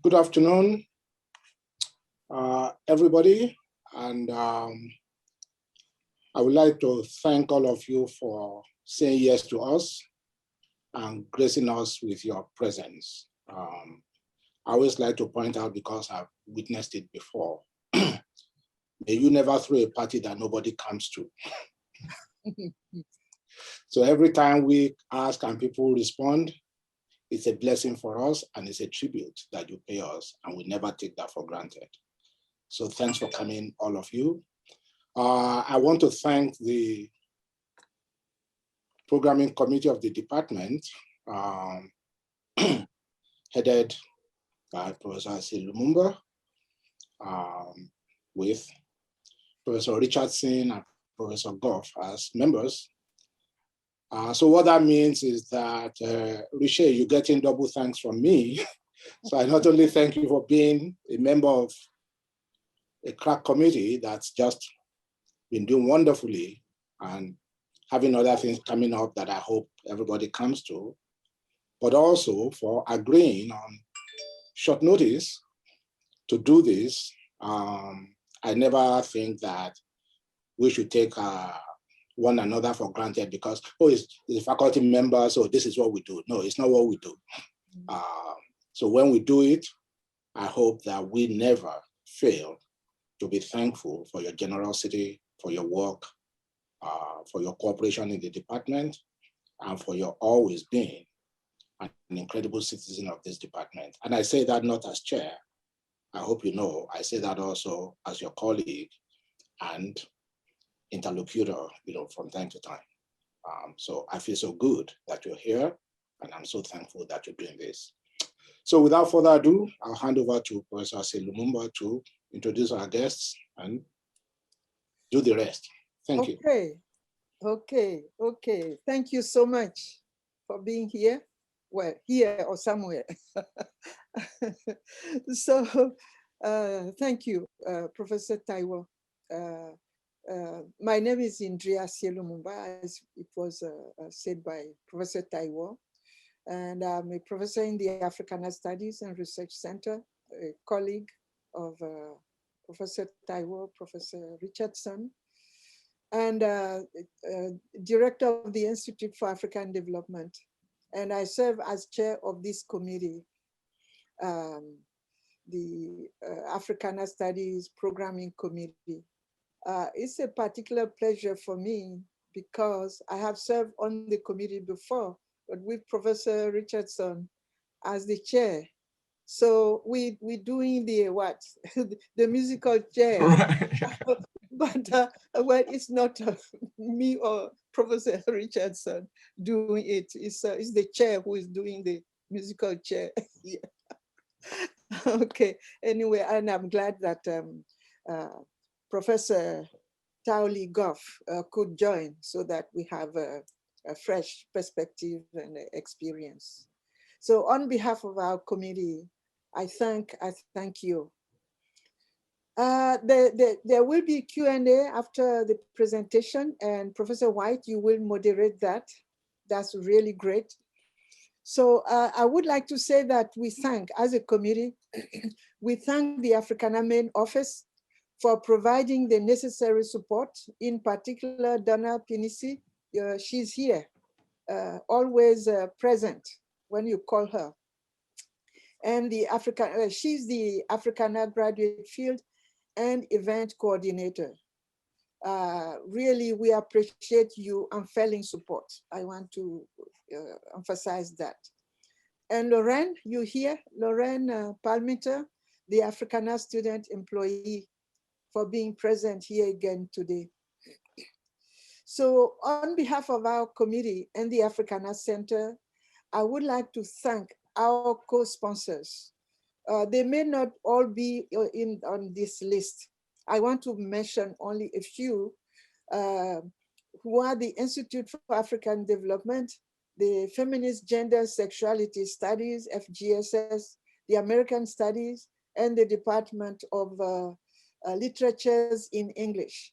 Good afternoon, everybody. And I would like to thank all of you for saying yes to us and gracing us with your presence. I always like to point out, because I've witnessed it before, may you never throw a party that nobody comes to. So every time we ask and people respond, it's a blessing for us and it's a tribute that you pay us, and we never take that for granted. So thanks for coming, all of you. I want to thank the programming committee of the department, headed by Professor Rasheed Richardson, with Professor Richardson and Professor Goff as members. So what that means is that, Riché, you're getting double thanks from me. So I not only thank you for being a member of a crack committee that's just been doing wonderfully and having other things coming up that I hope everybody comes to, but also for agreeing on short notice to do this. I never think that we should take one another for granted because, oh, it's the faculty member, so this is what we do. No, it's not what we do. So when we do it, I hope that we never fail to be thankful for your generosity, for your work, for your cooperation in the department, and for your always being an incredible citizen of this department. And I say that not as chair. I hope you know, I say that also as your colleague and interlocutor, from time to time. So I feel so good that you're here, and I'm so thankful that you're doing this. So without further ado, I'll hand over to Professor Rasheed Richardson to introduce our guests and do the rest. Thank you. Okay. Thank you so much for being here. Well, here or somewhere. So thank you, Professor Taiwo. My name is Indria Lumumba, as it was said by Professor Taiwo, and I'm a professor in the Africana Studies and Research Center, a colleague of Professor Taiwo, Professor Richardson, and director of the Institute for African Development. And I serve as chair of this committee, the Africana Studies Programming Committee. It's a particular pleasure for me because I have served on the committee before, but with Professor Richardson as the chair. So we're doing the what? The musical chair. Right. But well, it's not me or Professor Richardson doing it. It's the chair who is doing the musical chair. Yeah. Okay. Anyway, and I'm glad that Professor Tauli Goff could join so that we have a fresh perspective and experience. So on behalf of our committee, I thank you. There will be Q&A after the presentation, and Professor White, you will moderate that. That's really great. So I would like to say that we thank, as a committee, we thank the Africana Main Office for providing the necessary support, in particular Donna Pinisi. She's here, always present when you call her. And the she's the Africana Graduate Field and Event Coordinator. Really, we appreciate you unfailing support. I want to emphasize that. And Lorraine, you here? Lorraine Palmiter, the Africana Student Employee, for being present here again today. So on behalf of our committee and the Africana Center, I would like to thank our co-sponsors. They may not all be on this list. I want to mention only a few who are the Institute for African Development, the Feminist Gender Sexuality Studies, FGSS, the American Studies, and the Department of Literatures in English.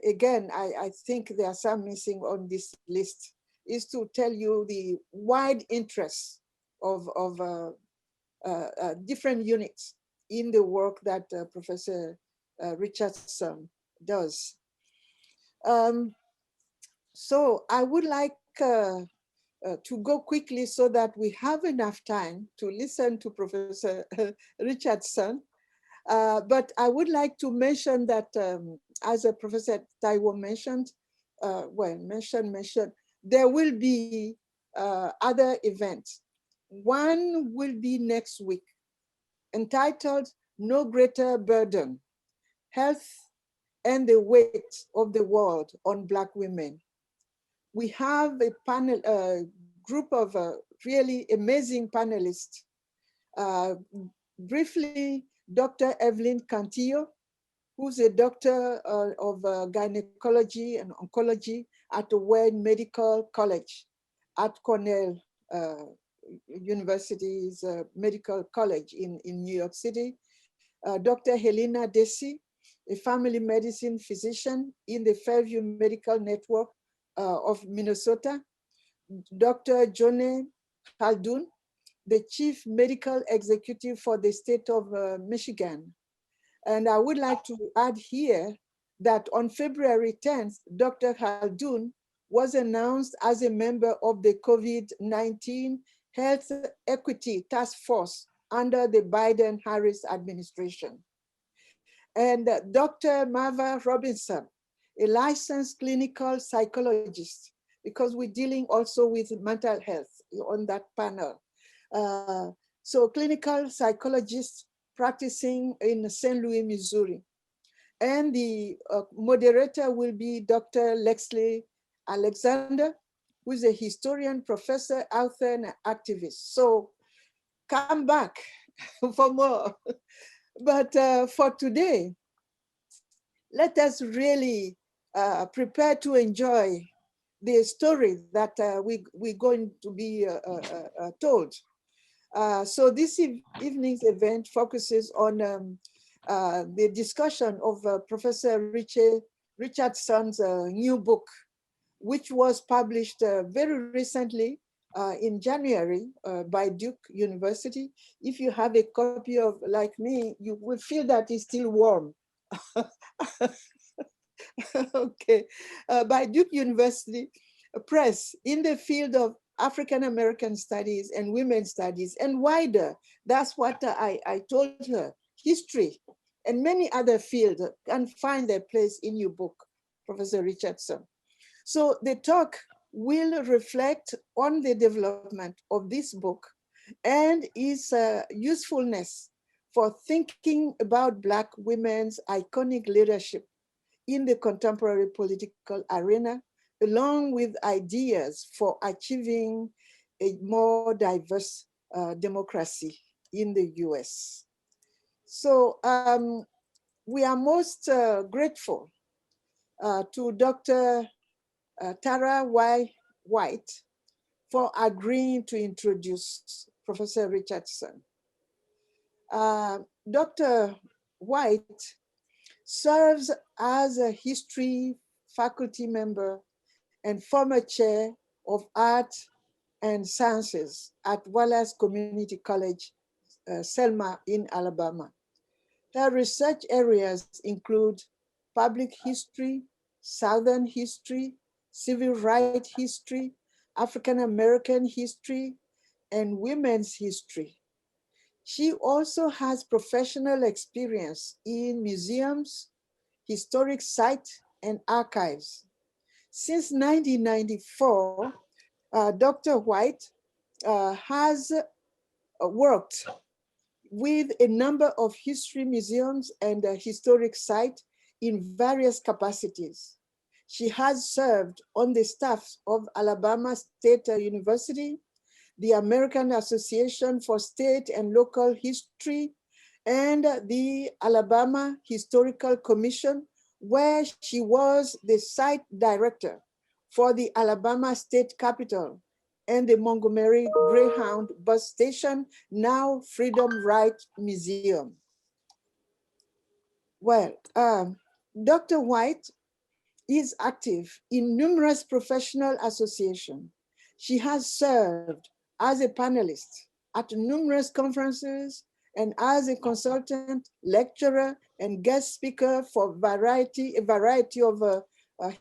Again, I think there are some missing on this list, is to tell you the wide interest of different units in the work that Professor Richardson does. So I would like to go quickly so that we have enough time to listen to Professor Richardson. But I would like to mention that, as Professor Taiwo mentioned, there will be other events. One will be next week, entitled No Greater Burden, Health and the Weight of the World on Black Women. We have a panel, group of really amazing panelists. Briefly, Dr. Evelyn Cantillo, who's a doctor of gynecology and oncology at the Wayne Medical College at Cornell University's Medical College in New York City. Dr. Helena Desi, a family medicine physician in the Fairview Medical Network of Minnesota. Dr. Jone Khaldun, the chief medical executive for the state of Michigan. And I would like to add here that on February 10th, Dr. Khaldun was announced as a member of the COVID-19 Health Equity Task Force under the Biden-Harris administration. And Dr. Marva Robinson, a licensed clinical psychologist, because we're dealing also with mental health on that panel. So clinical psychologist practicing in St. Louis, Missouri. And the moderator will be Dr. Lexley Alexander, who is a historian, professor, author, and activist. So come back for more. But for today, let us really prepare to enjoy the story that we're going to be told. So this evening's event focuses on the discussion of Professor Riché Richardson's new book, which was published very recently in January by Duke University. If you have a copy of, like me, you will feel that it's still warm. Okay, by Duke University Press in the field of African American studies and women's studies and wider. That's what I told her. History and many other fields can find their place in your book, Professor Richardson. So the talk will reflect on the development of this book and its usefulness for thinking about Black women's iconic leadership in the contemporary political arena, along with ideas for achieving a more diverse democracy in the US. So we are most grateful to Dr. Tara Y. White for agreeing to introduce Professor Richardson. Dr. White serves as a history faculty member and former chair of art and sciences at Wallace Community College, Selma in Alabama. Her research areas include public history, Southern history, civil rights history, African American history, and women's history. She also has professional experience in museums, historic sites, and archives. Since 1994, Dr. White has worked with a number of history museums and historic sites in various capacities. She has served on the staff of Alabama State University, the American Association for State and Local History, and the Alabama Historical Commission, where she was the site director for the Alabama State Capitol and the Montgomery Greyhound bus station, now Freedom Ride Museum. Well, Dr. White is active in numerous professional associations. She has served as a panelist at numerous conferences and as a consultant, lecturer, and guest speaker for a variety of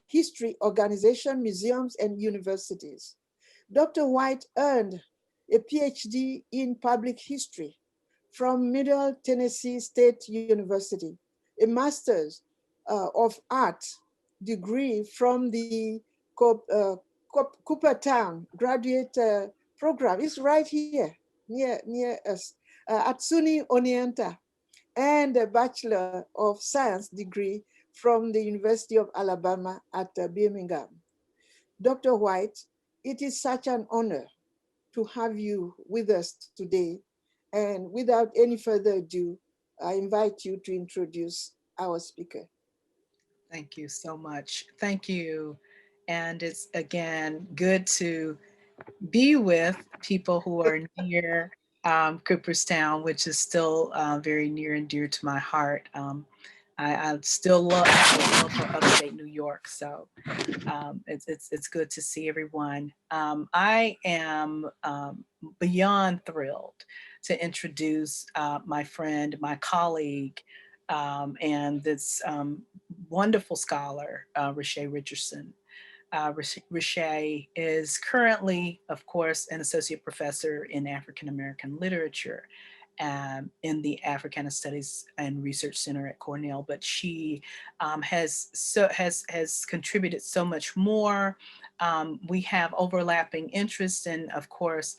history organizations, museums, and universities. Dr. White earned a PhD in public history from Middle Tennessee State University, a master's of art degree from the Coopertown graduate program. It's right here near us at SUNY Oneonta, and a Bachelor of Science degree from the University of Alabama at Birmingham. Dr. White, it is such an honor to have you with us today. And without any further ado, I invite you to introduce our speaker. Thank you so much. Thank you. And it's again good to be with people who are near Cooperstown, which is still very near and dear to my heart. I still love for upstate New York, so it's good to see everyone. I am beyond thrilled to introduce my friend, my colleague, and this wonderful scholar, Riché Richardson. Riché is currently, of course, an associate professor in African American literature in the Africana Studies and Research Center at Cornell. But she has contributed so much more. We have overlapping interests, and of course,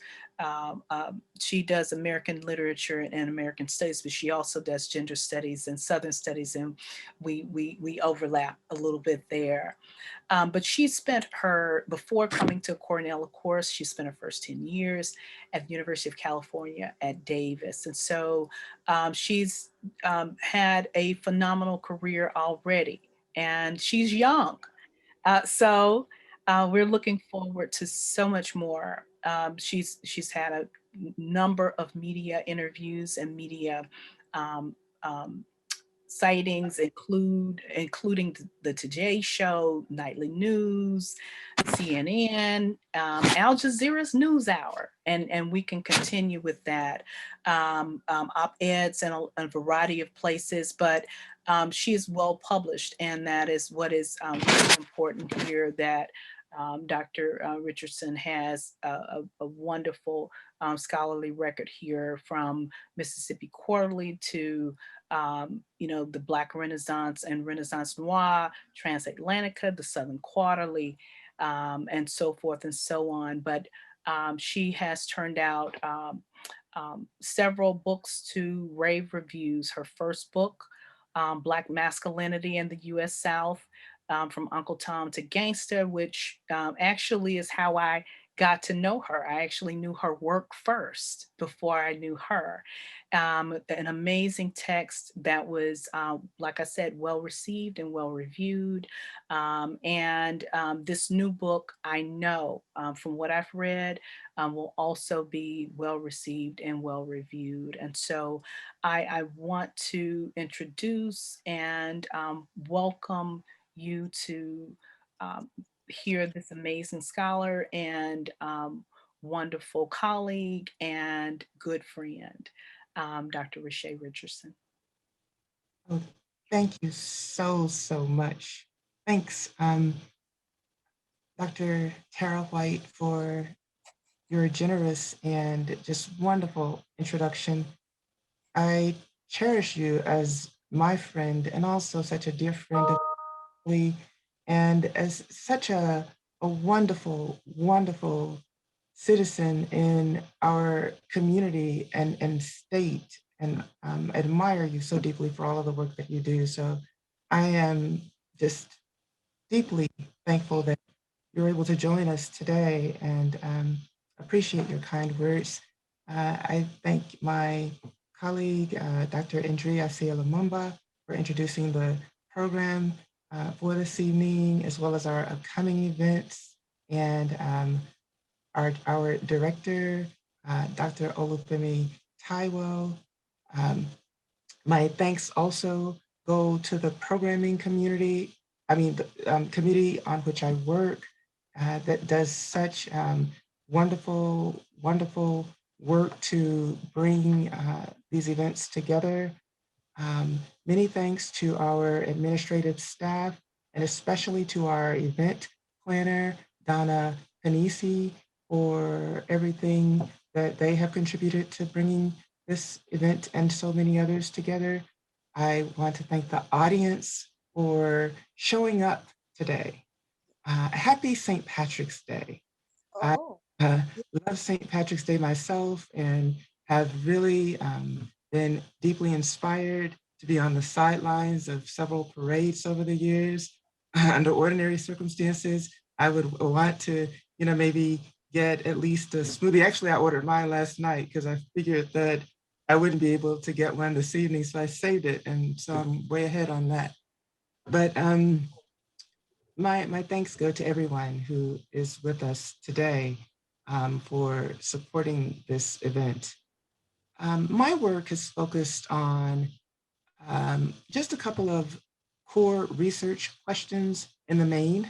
she does American literature and American studies, but she also does gender studies and Southern studies, and we overlap a little bit there. But she spent before coming to Cornell, of course, she spent her first 10 years at the University of California at Davis. And so she's had a phenomenal career already, and she's young. So we're looking forward to so much more. She's had a number of media interviews and media um, um, sightings, including the Today Show, Nightly News, CNN, Al Jazeera's NewsHour, and we can continue with that. Op-eds in a variety of places, but she is well published, and that is what is really important here. That Dr. Richardson has a wonderful scholarly record here, from Mississippi Quarterly to the Black Renaissance and Renaissance Noir, Transatlantica, the Southern Quarterly, and so forth and so on. But she has turned out several books to rave reviews. Her first book, Black Masculinity in the U.S. South, from Uncle Tom to Gangster, which actually is how I got to know her. I actually knew her work first before I knew her. An amazing text that was, like I said, well received and well reviewed. And this new book, I know from what I've read, will also be well received and well reviewed. And so I want to introduce and welcome you to hear this amazing scholar and wonderful colleague and good friend, Dr. Riché Richardson. Oh, thank you so much. Thanks, Dr. Tara White, for your generous and just wonderful introduction. I cherish you as my friend and also such a dear friend of me, and as such a wonderful citizen in our community and state, and admire you so deeply for all of the work that you do. So I am just deeply thankful that you're able to join us today, and appreciate your kind words. I thank my colleague, Dr. Andrea Lumumba, for introducing the program for this evening, as well as our upcoming events, and our director, Dr. Olufemi Taiwo. Um, my thanks also go to the programming community, the committee on which I work, that does such wonderful work to bring these events together. Many thanks to our administrative staff, and especially to our event planner, Donna Panisi, for everything that they have contributed to bringing this event and so many others together. I want to thank the audience for showing up today. Happy St. Patrick's Day. I Oh, love St. Patrick's Day myself and have really been deeply inspired to be on the sidelines of several parades over the years. Under ordinary circumstances, I would want to, maybe get at least a smoothie. Actually, I ordered mine last night because I figured that I wouldn't be able to get one this evening, so I saved it, and so I'm way ahead on that. But my thanks go to everyone who is with us today for supporting this event. My work is focused on just a couple of core research questions in the main: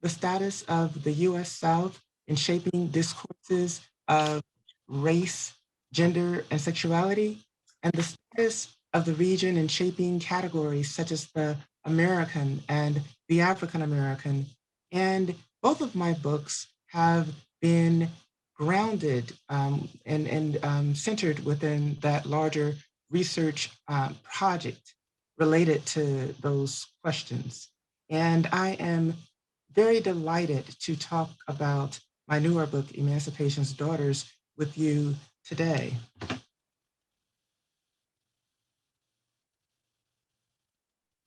the status of the US South in shaping discourses of race, gender, and sexuality, and the status of the region in shaping categories such as the American and the African American. And both of my books have been grounded and centered within that larger research project related to those questions. And I am very delighted to talk about my newer book, Emancipation's Daughters, with you today.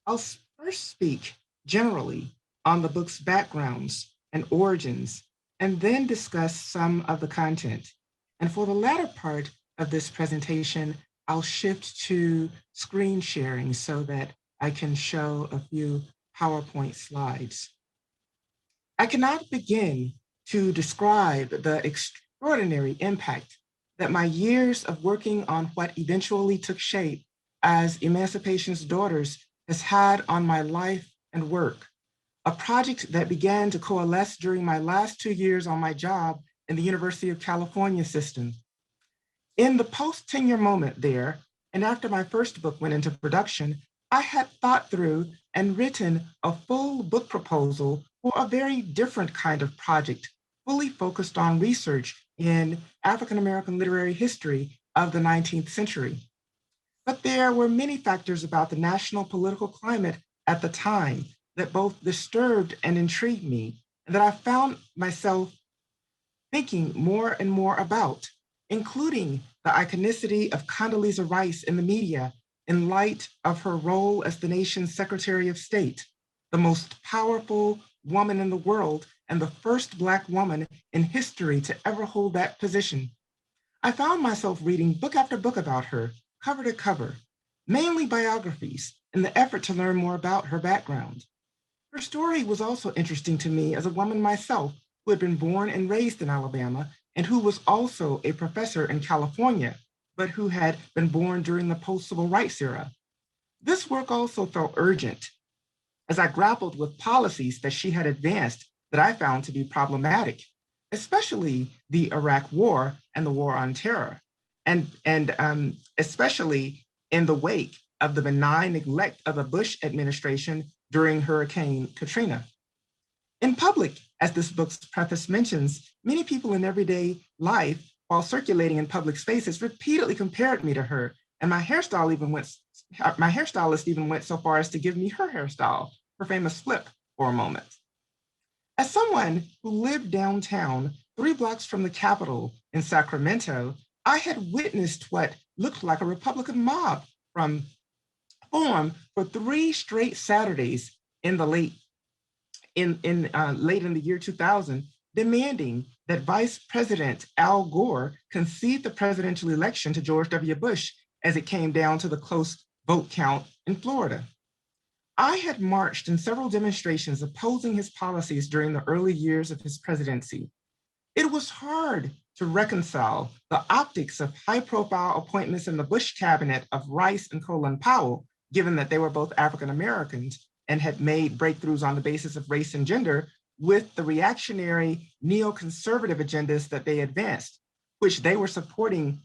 I'll first speak generally on the book's backgrounds and origins, and then discuss some of the content. And for the latter part of this presentation, I'll shift to screen sharing so that I can show a few PowerPoint slides. I cannot begin to describe the extraordinary impact that my years of working on what eventually took shape as Emancipation's Daughters has had on my life and work, a project that began to coalesce during my last 2 years on my job in the University of California system. In the post-tenure moment there, and after my first book went into production, I had thought through and written a full book proposal for a very different kind of project, fully focused on research in African American literary history of the 19th century. But there were many factors about the national political climate at the time that both disturbed and intrigued me, and that I found myself thinking more and more about, including the iconicity of Condoleezza Rice in the media in light of her role as the nation's Secretary of State, the most powerful woman in the world and the first Black woman in history to ever hold that position. I found myself reading book after book about her, cover to cover, mainly biographies, in the effort to learn more about her background. Her story was also interesting to me as a woman myself who had been born and raised in Alabama and who was also a professor in California, but who had been born during the post-civil rights era. This work also felt urgent as I grappled with policies that she had advanced that I found to be problematic, especially the Iraq War and the War on Terror, and especially in the wake of the benign neglect of the Bush administration during Hurricane Katrina. In public, as this book's preface mentions, many people in everyday life, while circulating in public spaces, repeatedly compared me to her, and my hairstylist even went so far as to give me her hairstyle, her famous flip, for a moment. As someone who lived downtown, 3 blocks from the Capitol in Sacramento, I had witnessed what looked like a Republican mob form for 3 straight Saturdays in the late in the year 2000, demanding that Vice President Al Gore concede the presidential election to George W. Bush as it came down to the close vote count in Florida. I had marched in several demonstrations opposing his policies during the early years of his presidency. It was hard to reconcile the optics of high-profile appointments in the Bush cabinet of Rice and Colin Powell, given that they were both African Americans and had made breakthroughs on the basis of race and gender, with the reactionary neoconservative agendas that they advanced. which they were supporting,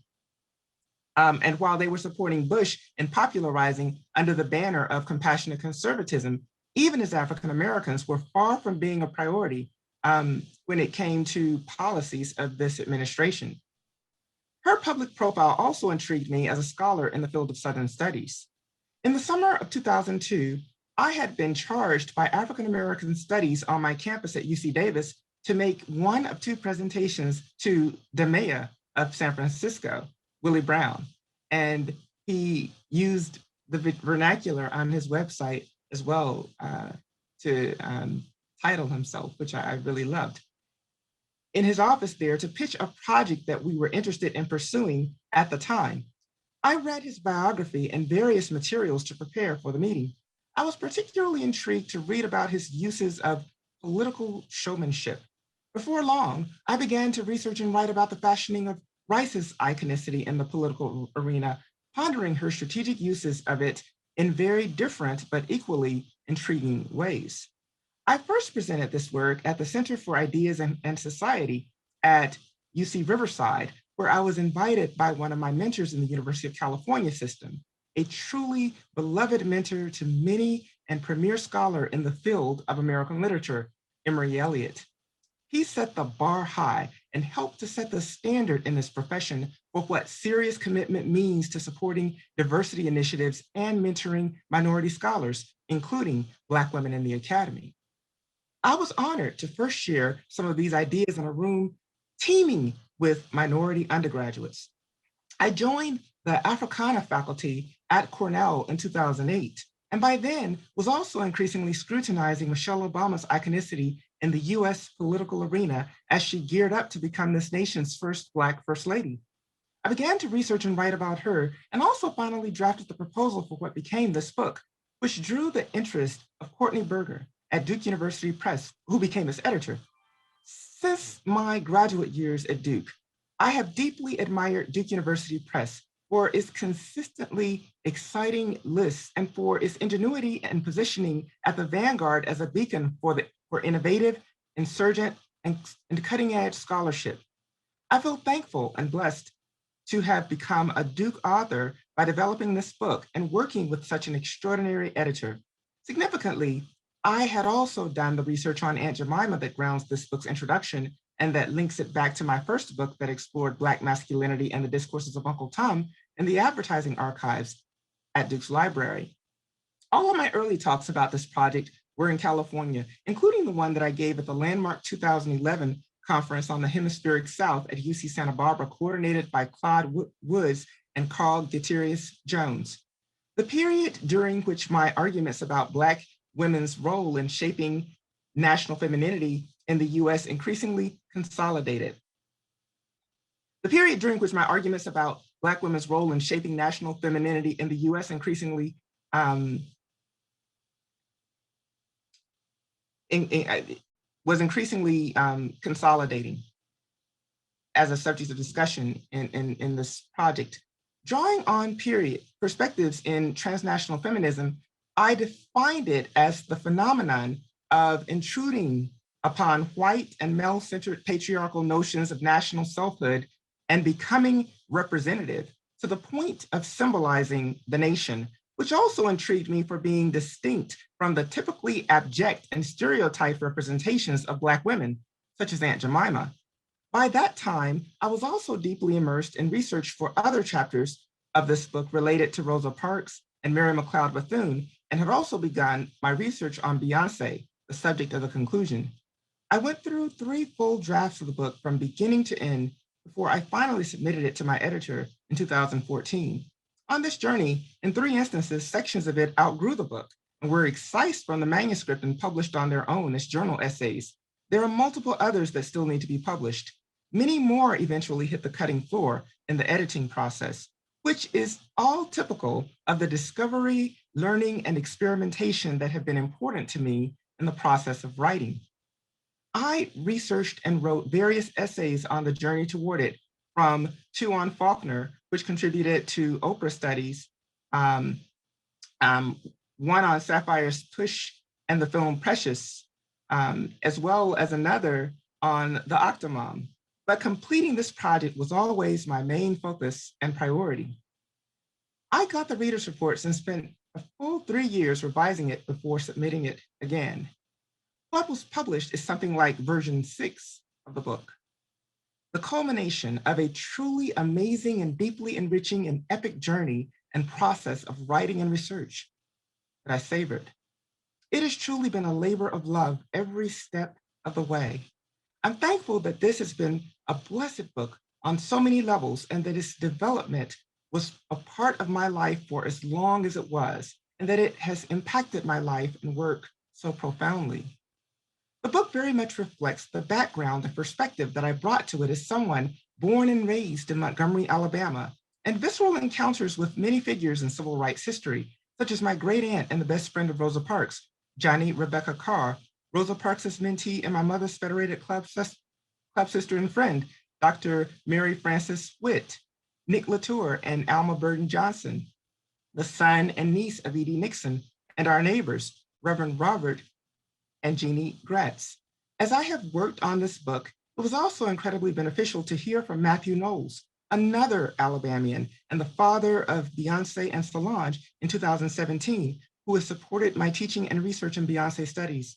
and while they were supporting Bush in popularizing under the banner of compassionate conservatism, even as African Americans were far from being a priority when it came to policies of this administration. Her public profile also intrigued me as a scholar in the field of Southern Studies. In the summer of 2002, I had been charged by African American Studies on my campus at UC Davis to make one of two presentations to the mayor of San Francisco, Willie Brown. And he used the vernacular on his website as well to title himself, which I really loved. In his office there to pitch a project that we were interested in pursuing at the time. I read his biography and various materials to prepare for the meeting. I was particularly intrigued to read about his uses of political showmanship. Before long, I began to research and write about the fashioning of Rice's iconicity in the political arena, pondering her strategic uses of it in very different but equally intriguing ways. I first presented this work at the Center for Ideas and Society at UC Riverside, where I was invited by one of my mentors in the University of California system, a truly beloved mentor to many and premier scholar in the field of American literature, Emory Elliott. He set the bar high and helped to set the standard in this profession for what serious commitment means to supporting diversity initiatives and mentoring minority scholars, including Black women in the academy. I was honored to first share some of these ideas in a room teeming with minority undergraduates. I joined the Africana faculty at Cornell in 2008, and by then was also increasingly scrutinizing Michelle Obama's iconicity in the US political arena as she geared up to become this nation's first Black First Lady. I began to research and write about her, and also finally drafted the proposal for what became this book, which drew the interest of Courtney Berger at Duke University Press, who became its editor. Since my graduate years at Duke, I have deeply admired Duke University Press for its consistently exciting lists and for its ingenuity and positioning at the vanguard as a beacon for innovative, insurgent, and cutting-edge scholarship. I feel thankful and blessed to have become a Duke author by developing this book and working with such an extraordinary editor. Significantly, I had also done the research on Aunt Jemima that grounds this book's introduction and that links it back to my first book that explored Black masculinity and the discourses of Uncle Tom in the advertising archives at Duke's library. All of my early talks about this project were in California, including the one that I gave at the landmark 2011 conference on the Hemispheric South at UC Santa Barbara, coordinated by Claude Woods and Carl Gutierrez Jones. The period during which my arguments about Black women's role in shaping national femininity in the US increasingly consolidated. The period during which my arguments about Black women's role in shaping national femininity in the US increasingly was increasingly consolidating as a subject of discussion in this project. Drawing on perspectives in transnational feminism, I defined it as the phenomenon of intruding upon white and male-centered patriarchal notions of national selfhood and becoming representative to the point of symbolizing the nation, which also intrigued me for being distinct from the typically abject and stereotyped representations of Black women, such as Aunt Jemima. By that time, I was also deeply immersed in research for other chapters of this book related to Rosa Parks and Mary McLeod Bethune, and had also begun my research on Beyonce, the subject of the conclusion. I went through 3 full drafts of the book from beginning to end before I finally submitted it to my editor in 2014. On this journey, in 3 instances, sections of it outgrew the book and were excised from the manuscript and published on their own as journal essays. There are multiple others that still need to be published. Many more eventually hit the cutting floor in the editing process, which is all typical of the discovery, learning, and experimentation that have been important to me in the process of writing. I researched and wrote various essays on the journey toward it, from 2 on Faulkner, which contributed to Oprah studies, 1 on Sapphire's Push and the film Precious, as well as another on the Octomom. but completing this project was always my main focus and priority. I got the reader's reports and spent a full 3 years revising it before submitting it again. What was published is something like version 6 of the book, the culmination of a truly amazing and deeply enriching and epic journey and process of writing and research that I savored. It has truly been a labor of love every step of the way. I'm thankful that this has been a blessed book on so many levels and that its development was a part of my life for as long as it was, and that it has impacted my life and work so profoundly. The book very much reflects the background and perspective that I brought to it as someone born and raised in Montgomery, Alabama, and visceral encounters with many figures in civil rights history, such as my great aunt and the best friend of Rosa Parks, Johnny Rebecca Carr, Rosa Parks' mentee and my mother's Federated Club sister and friend, Dr. Mary Frances Witt, Nick Latour and Alma Burden Johnson, the son and niece of E.D. Nixon, and our neighbors, Reverend Robert and Jeannie Gratz. As I have worked on this book, it was also incredibly beneficial to hear from Matthew Knowles, another Alabamian and the father of Beyonce and Solange in 2017, who has supported my teaching and research in Beyonce studies.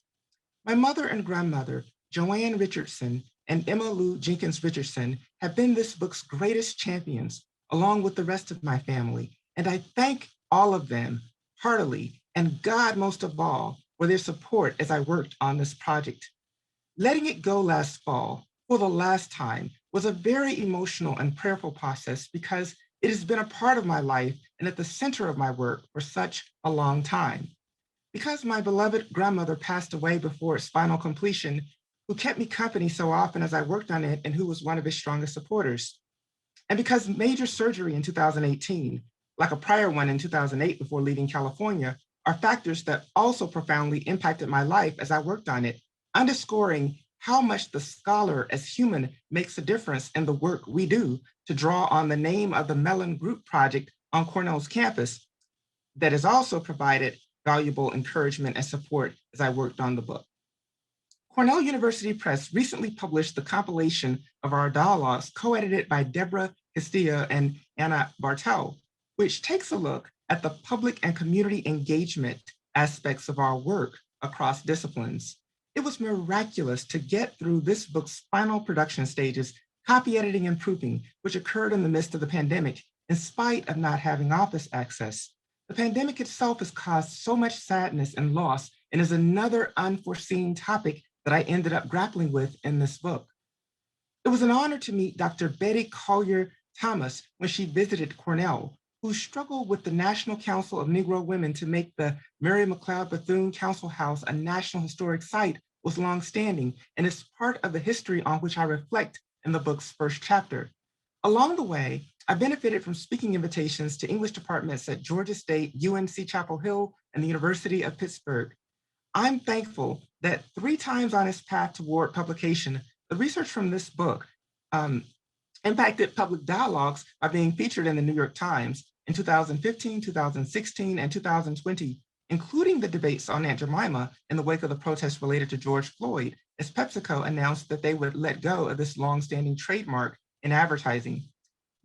My mother and grandmother, Joanne Richardson and Emma Lou Jenkins Richardson, have been this book's greatest champions, along with the rest of my family. And I thank all of them heartily, and God most of all, for their support as I worked on this project. Letting it go last fall, for the last time, was a very emotional and prayerful process because it has been a part of my life and at the center of my work for such a long time. Because my beloved grandmother passed away before its final completion, who kept me company so often as I worked on it and who was one of its strongest supporters. And because major surgery in 2018, like a prior one in 2008 before leaving California, are factors that also profoundly impacted my life as I worked on it, underscoring how much the scholar as human makes a difference in the work we do, to draw on the name of the Mellon Group Project on Cornell's campus that has also provided valuable encouragement and support as I worked on the book. Cornell University Press recently published the compilation of our dialogues, co-edited by Deborah Castillo and Anna Bartel, which takes a look at the public and community engagement aspects of our work across disciplines. It was miraculous to get through this book's final production stages, copy editing and proofing, which occurred in the midst of the pandemic, in spite of not having office access. The pandemic itself has caused so much sadness and loss, and is another unforeseen topic that I ended up grappling with in this book. It was an honor to meet Dr. Betty Collier Thomas when she visited Cornell, who struggled with the National Council of Negro Women to make the Mary McLeod Bethune Council House a National Historic Site, was longstanding and is part of the history on which I reflect in the book's first chapter. Along the way, I benefited from speaking invitations to English departments at Georgia State, UNC Chapel Hill, and the University of Pittsburgh. I'm thankful that 3 times on its path toward publication, the research from this book impacted public dialogues by being featured in the New York Times in 2015, 2016, and 2020, including the debates on Aunt Jemima in the wake of the protests related to George Floyd, as PepsiCo announced that they would let go of this longstanding trademark in advertising.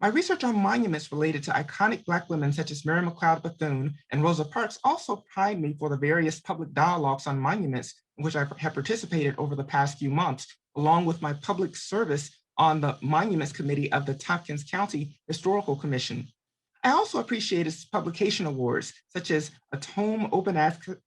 My research on monuments related to iconic Black women such as Mary McLeod Bethune and Rosa Parks also primed me for the various public dialogues on monuments in which I have participated over the past few months, along with my public service on the Monuments Committee of the Tompkins County Historical Commission. I also appreciate its publication awards, such as a Tome Open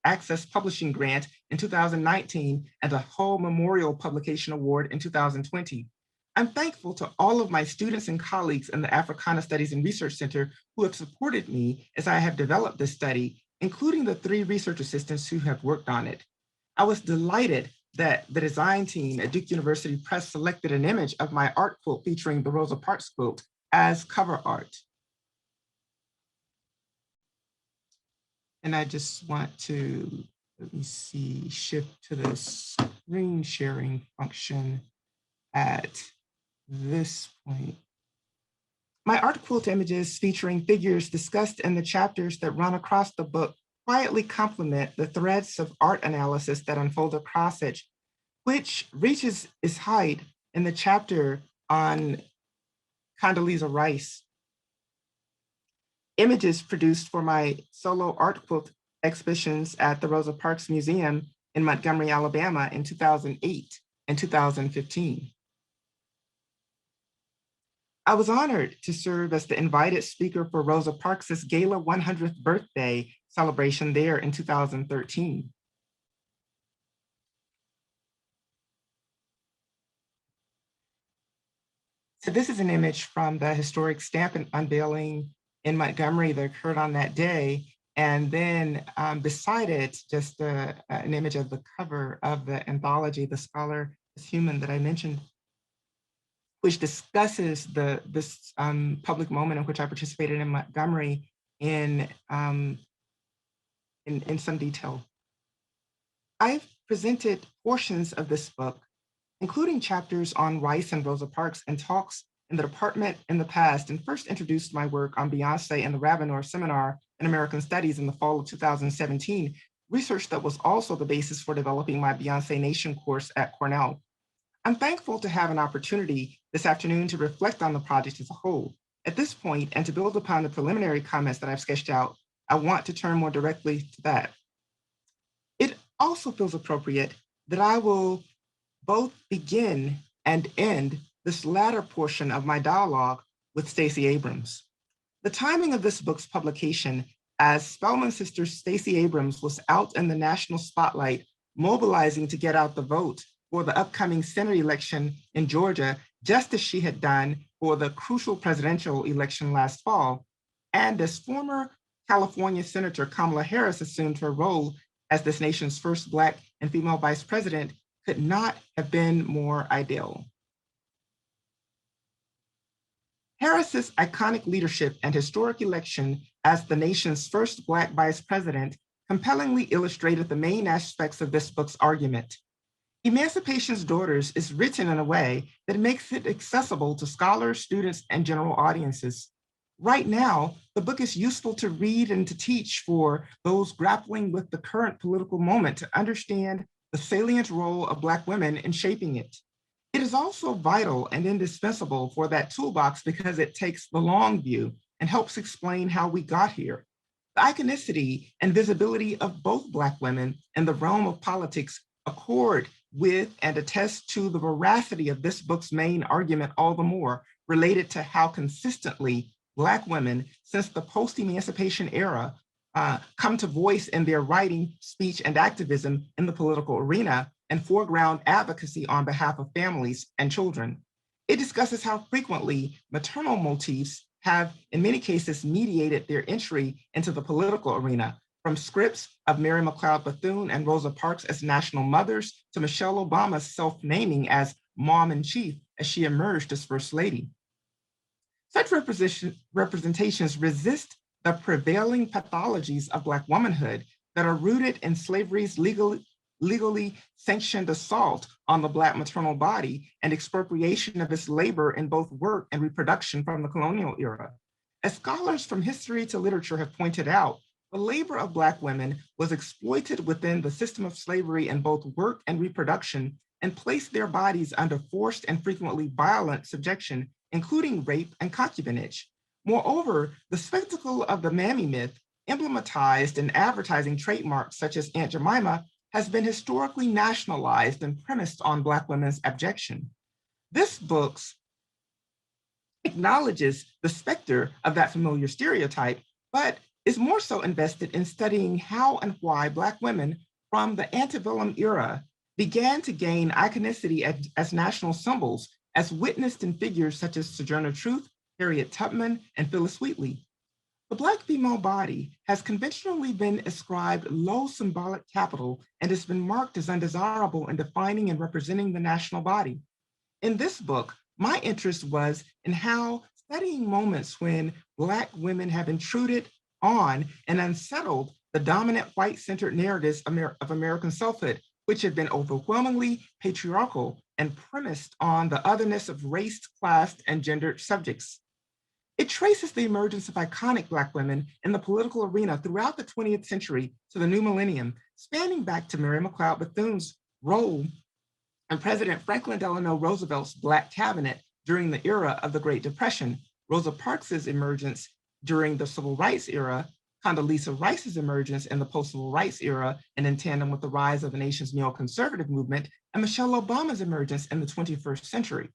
Access Publishing Grant in 2019 and a Hull Memorial Publication Award in 2020. I'm thankful to all of my students and colleagues in the Africana Studies and Research Center who have supported me as I have developed this study, including the 3 research assistants who have worked on it. I was delighted that the design team at Duke University Press selected an image of my art quilt featuring the Rosa Parks quilt as cover art. And I just want to, let me see, shift to the screen sharing function at this point. My art quilt images featuring figures discussed in the chapters that run across the book quietly complement the threads of art analysis that unfold across it, which reaches its height in the chapter on Condoleezza Rice. Images produced for my solo art quilt exhibitions at the Rosa Parks Museum in Montgomery, Alabama in 2008 and 2015. I was honored to serve as the invited speaker for Rosa Parks' Gala 100th birthday celebration there in 2013. So this is an image from the historic stamp unveiling in Montgomery that occurred on that day. And then beside it, just an image of the cover of the anthology, The Scholar is Human, that I mentioned, which discusses this public moment in which I participated in Montgomery in some detail. I've presented portions of this book, including chapters on Rice and Rosa Parks, and talks in the department in the past, and first introduced my work on Beyonce and the Ravenor Seminar in American Studies in the fall of 2017, research that was also the basis for developing my Beyonce Nation course at Cornell. I'm thankful to have an opportunity this afternoon to reflect on the project as a whole. At this point, and to build upon the preliminary comments that I've sketched out, I want to turn more directly to that. It also feels appropriate that I will both begin and end this latter portion of my dialogue with Stacey Abrams. The timing of this book's publication, as Spelman sister Stacey Abrams was out in the national spotlight, mobilizing to get out the vote for the upcoming Senate election in Georgia, just as she had done for the crucial presidential election last fall, and as former California Senator Kamala Harris assumed her role as this nation's first Black and female vice president, could not have been more ideal. Harris's iconic leadership and historic election as the nation's first Black vice president compellingly illustrated the main aspects of this book's argument. Emancipation's Daughters is written in a way that makes it accessible to scholars, students, and general audiences. Right now, the book is useful to read and to teach for those grappling with the current political moment to understand the salient role of Black women in shaping it. It is also vital and indispensable for that toolbox because it takes the long view and helps explain how we got here. The iconicity and visibility of both Black women in the realm of politics accord with and attest to the veracity of this book's main argument, all the more related to how consistently Black women since the post-emancipation era come to voice in their writing, speech, and activism in the political arena and foreground advocacy on behalf of families and children. It discusses how frequently maternal motifs have, in many cases, mediated their entry into the political arena, from scripts of Mary McLeod Bethune and Rosa Parks as national mothers to Michelle Obama's self-naming as mom-in-chief as she emerged as First Lady. Such representations resist the prevailing pathologies of Black womanhood that are rooted in slavery's legally sanctioned assault on the Black maternal body and expropriation of its labor in both work and reproduction from the colonial era. As scholars from history to literature have pointed out, the labor of Black women was exploited within the system of slavery in both work and reproduction and placed their bodies under forced and frequently violent subjection, including rape and concubinage. Moreover, the spectacle of the mammy myth, emblematized in advertising trademarks such as Aunt Jemima, has been historically nationalized and premised on Black women's abjection. This book acknowledges the specter of that familiar stereotype, but is more so invested in studying how and why Black women from the antebellum era began to gain iconicity as national symbols, as witnessed in figures such as Sojourner Truth, Harriet Tubman, and Phyllis Wheatley. The Black female body has conventionally been ascribed low symbolic capital and has been marked as undesirable in defining and representing the national body. In this book, my interest was in how studying moments when Black women have intruded on and unsettled the dominant white-centered narratives of American selfhood, which have been overwhelmingly patriarchal and premised on the otherness of race, class, and gendered subjects. It traces the emergence of iconic Black women in the political arena throughout the 20th century to the new millennium, spanning back to Mary McLeod Bethune's role in President Franklin Delano Roosevelt's Black cabinet during the era of the Great Depression, Rosa Parks' emergence during the Civil Rights era, Condoleezza Rice's emergence in the post-civil rights era and in tandem with the rise of the nation's neoconservative movement, and Michelle Obama's emergence in the 21st century.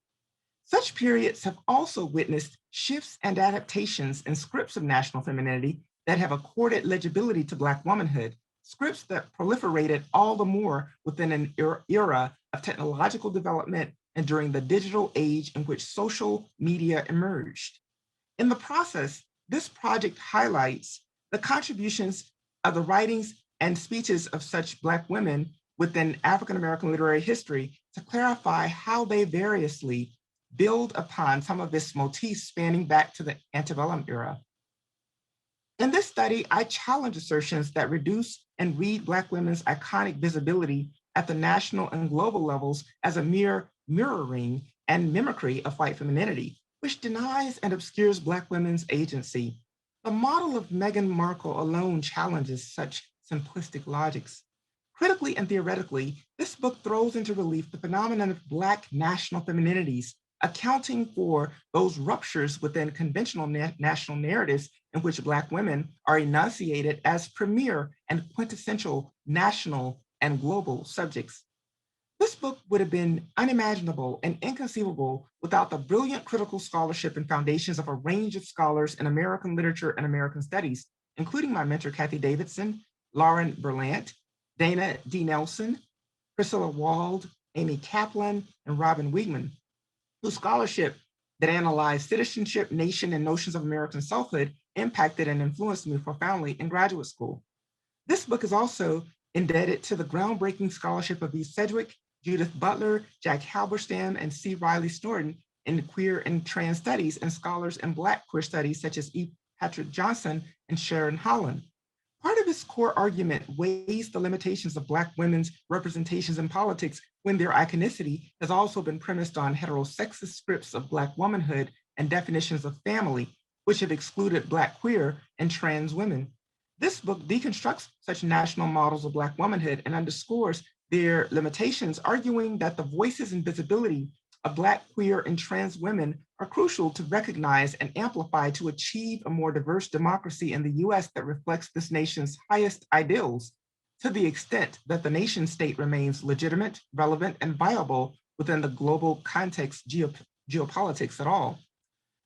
Such periods have also witnessed shifts and adaptations in scripts of national femininity that have accorded legibility to Black womanhood, scripts that proliferated all the more within an era of technological development and during the digital age in which social media emerged. In the process, this project highlights the contributions of the writings and speeches of such Black women within African-American literary history to clarify how they variously build upon some of this motifs spanning back to the antebellum era. In this study, I challenge assertions that reduce and read Black women's iconic visibility at the national and global levels as a mere mirroring and mimicry of white femininity, which denies and obscures Black women's agency. The model of Meghan Markle alone challenges such simplistic logics. Critically and theoretically, this book throws into relief the phenomenon of Black national femininities, accounting for those ruptures within conventional national narratives in which Black women are enunciated as premier and quintessential national and global subjects. This book would have been unimaginable and inconceivable without the brilliant critical scholarship and foundations of a range of scholars in American literature and American studies, including my mentor, Kathy Davidson, Lauren Berlant, Dana D. Nelson, Priscilla Wald, Amy Kaplan, and Robin Wiegman, whose scholarship that analyzed citizenship, nation, and notions of American selfhood impacted and influenced me profoundly in graduate school. This book is also indebted to the groundbreaking scholarship of E. Sedgwick, Judith Butler, Jack Halberstam, and C. Riley Snorton in queer and trans studies, and scholars in Black queer studies such as E. Patrick Johnson and Sharon Holland. Part of its core argument weighs the limitations of Black women's representations in politics when their iconicity has also been premised on heterosexist scripts of Black womanhood and definitions of family, which have excluded Black queer and trans women. This book deconstructs such national models of Black womanhood and underscores their limitations, arguing that the voices and visibility of Black, queer, and trans women are crucial to recognize and amplify to achieve a more diverse democracy in the US that reflects this nation's highest ideals, to the extent that the nation state remains legitimate, relevant, and viable within the global context geopolitics at all.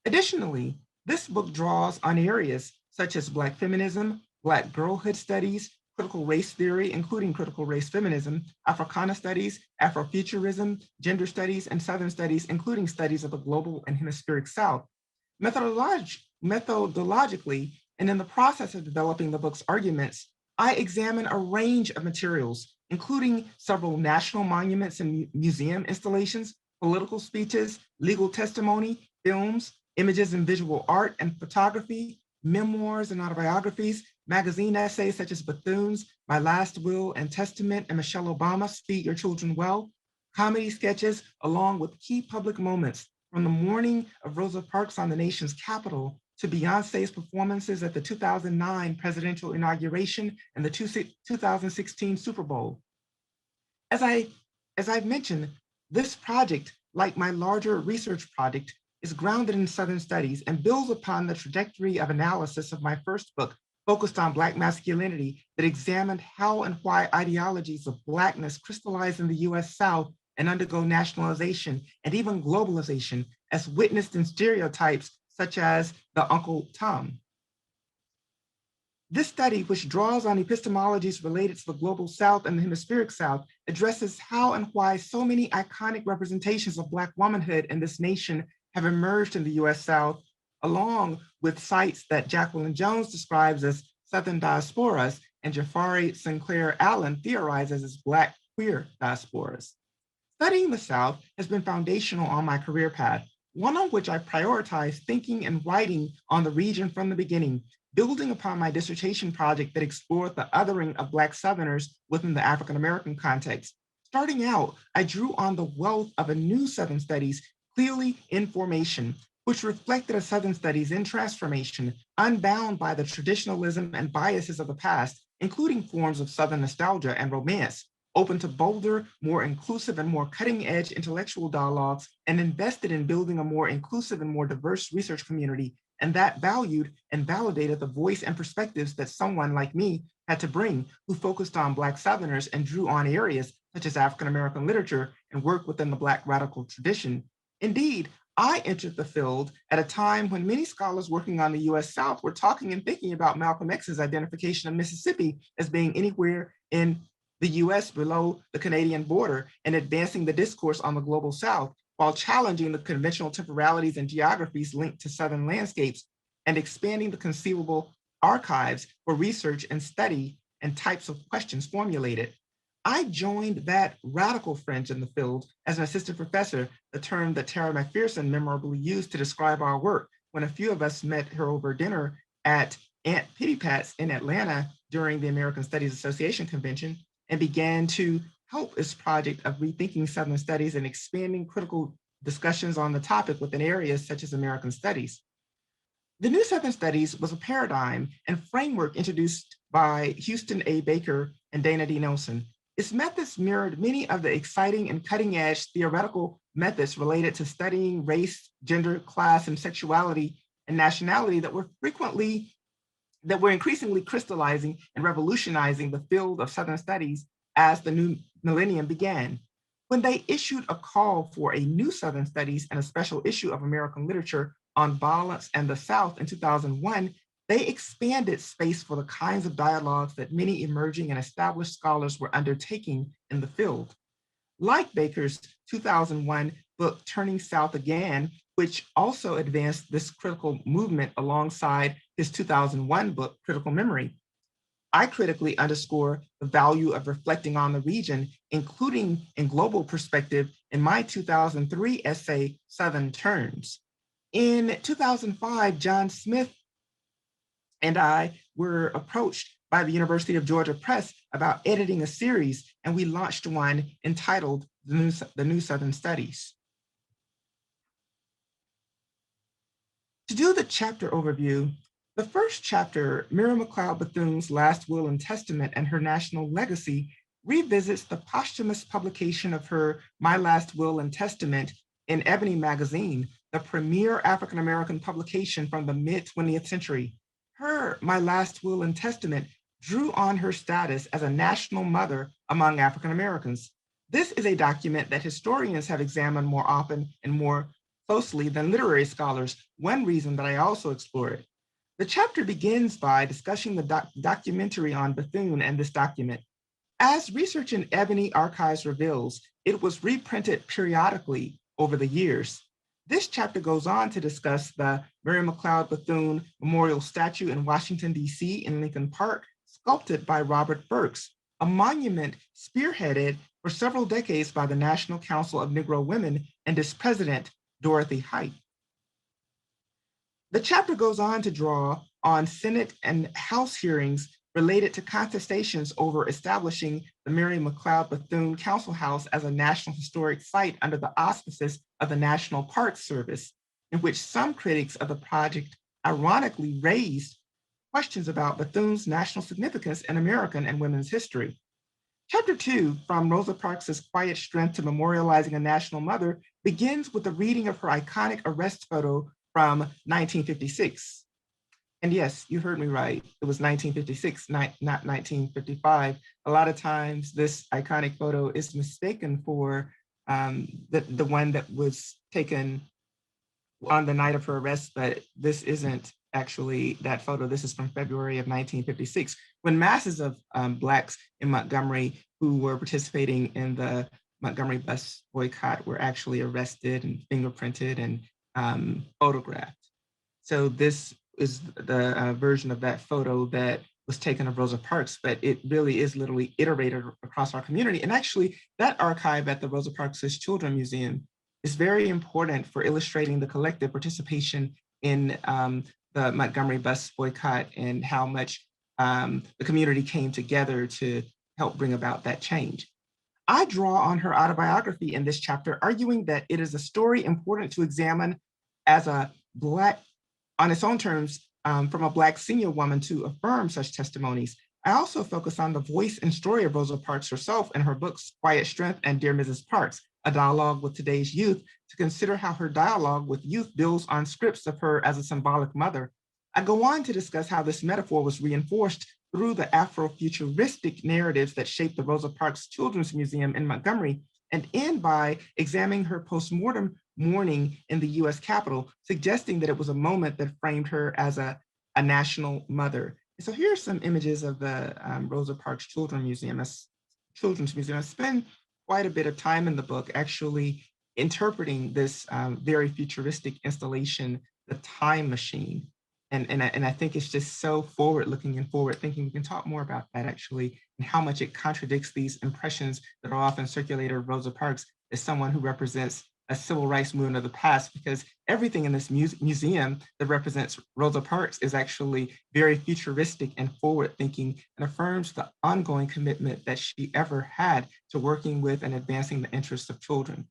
Additionally, this book draws on areas such as Black feminism, Black girlhood studies, critical race theory, including critical race feminism, Africana studies, Afrofuturism, gender studies, and Southern studies, including studies of the global and hemispheric South. Methodologically, and in the process of developing the book's arguments, I examine a range of materials, including several national monuments and museum installations, political speeches, legal testimony, films, images and visual art and photography, memoirs and autobiographies, magazine essays such as Bethune's My Last Will and Testament and Michelle Obama's Feed Your Children Well, comedy sketches, along with key public moments from the morning of Rosa Parks on the nation's Capitol to Beyonce's performances at the 2009 presidential inauguration and the 2016 Super Bowl. As I've mentioned, this project, like my larger research project, is grounded in Southern studies and builds upon the trajectory of analysis of my first book, focused on Black masculinity, that examined how and why ideologies of Blackness crystallize in the US South and undergo nationalization and even globalization, as witnessed in stereotypes such as the Uncle Tom. This study, which draws on epistemologies related to the global South and the hemispheric South, addresses how and why so many iconic representations of Black womanhood in this nation have emerged in the US South, along with sites that Jacqueline Jones describes as Southern diasporas and Jafari Sinclair Allen theorizes as Black queer diasporas. Studying the South has been foundational on my career path, one on which I prioritize thinking and writing on the region from the beginning, building upon my dissertation project that explored the othering of Black Southerners within the African-American context. Starting out, I drew on the wealth of a new Southern studies, clearly in formation, which reflected a Southern studies in transformation, unbound by the traditionalism and biases of the past, including forms of Southern nostalgia and romance, open to bolder, more inclusive, and more cutting-edge intellectual dialogues, and invested in building a more inclusive and more diverse research community, and that valued and validated the voice and perspectives that someone like me had to bring, who focused on Black Southerners and drew on areas such as African-American literature and work within the Black radical tradition. Indeed, I entered the field at a time when many scholars working on the US South were talking and thinking about Malcolm X's identification of Mississippi as being anywhere in the US below the Canadian border and advancing the discourse on the global South while challenging the conventional temporalities and geographies linked to Southern landscapes and expanding the conceivable archives for research and study and types of questions formulated. I joined that radical fringe in the field as an assistant professor, the term that Tara McPherson memorably used to describe our work when a few of us met her over dinner at Aunt Pitty Pat's in Atlanta during the American Studies Association convention and began to help its project of rethinking Southern studies and expanding critical discussions on the topic within areas such as American studies. The New Southern Studies was a paradigm and framework introduced by Houston A. Baker and Dana D. Nelson. Its methods mirrored many of the exciting and cutting-edge theoretical methods related to studying race, gender, class, and sexuality and nationality that were increasingly crystallizing and revolutionizing the field of Southern studies as the new millennium began. When they issued a call for a new Southern Studies and a special issue of American literature on violence and the South in 2001, they expanded space for the kinds of dialogues that many emerging and established scholars were undertaking in the field. Like Baker's 2001 book, Turning South Again, which also advanced this critical movement alongside his 2001 book, Critical Memory, I critically underscore the value of reflecting on the region, including in global perspective, in my 2003 essay, Southern Turns. In 2005, John Smith and I were approached by the University of Georgia Press about editing a series, and we launched one entitled The New Southern Studies. To do the chapter overview, the first chapter, Miriam McLeod Bethune's Last Will and Testament and Her National Legacy, revisits the posthumous publication of her My Last Will and Testament in Ebony magazine, the premier African-American publication from the mid-20th century. Her My Last Will and Testament drew on her status as a national mother among African-Americans. This is a document that historians have examined more often and more closely than literary scholars, one reason that I also explore it. The chapter begins by discussing the documentary on Bethune and this document. As research in Ebony Archives reveals, it was reprinted periodically over the years. This chapter goes on to discuss the Miriam McLeod Bethune Memorial Statue in Washington, D.C. in Lincoln Park, sculpted by Robert Burks, a monument spearheaded for several decades by the National Council of Negro Women and its president, Dorothy Height. The chapter goes on to draw on Senate and House hearings related to contestations over establishing the Miriam McLeod Bethune Council House as a National Historic Site under the auspices of the National Park Service, in which some critics of the project ironically raised questions about Bethune's national significance in American and women's history. Chapter 2, From Rosa Parks' Quiet Strength to Memorializing a National Mother, begins with the reading of her iconic arrest photo from 1956. And yes, you heard me right. It was 1956, not 1955. A lot of times this iconic photo is mistaken for the one that was taken on the night of her arrest, but this isn't actually that photo. This is from February of 1956, when masses of Blacks in Montgomery who were participating in the Montgomery bus boycott were actually arrested and fingerprinted and photographed. So this is the version of that photo that was taken of Rosa Parks, but it really is literally iterated across our community. And actually that archive at the Rosa Parks' Children Museum is very important for illustrating the collective participation in the Montgomery bus boycott and how much the community came together to help bring about that change. I draw on her autobiography in this chapter, arguing that it is a story important to examine as a Black, on its own terms, from a Black senior woman to affirm such testimonies. I also focus on the voice and story of Rosa Parks herself in her books, Quiet Strength and Dear Mrs. Parks, a dialogue with today's youth, to consider how her dialogue with youth builds on scripts of her as a symbolic mother. I go on to discuss how this metaphor was reinforced through the Afrofuturistic narratives that shaped the Rosa Parks Children's Museum in Montgomery, and end by examining her postmortem mourning in the US Capitol, suggesting that it was a moment that framed her as a national mother. And so here are some images of the Rosa Parks Children's Museum. I spend quite a bit of time in the book actually interpreting this very futuristic installation, the time machine. And I think it's just so forward-looking and forward-thinking. We can talk more about that actually, and how much it contradicts these impressions that are often circulated of Rosa Parks as someone who represents a civil rights movement of the past, because everything in this museum that represents Rosa Parks is actually very futuristic and forward-thinking, and affirms the ongoing commitment that she ever had to working with and advancing the interests of children.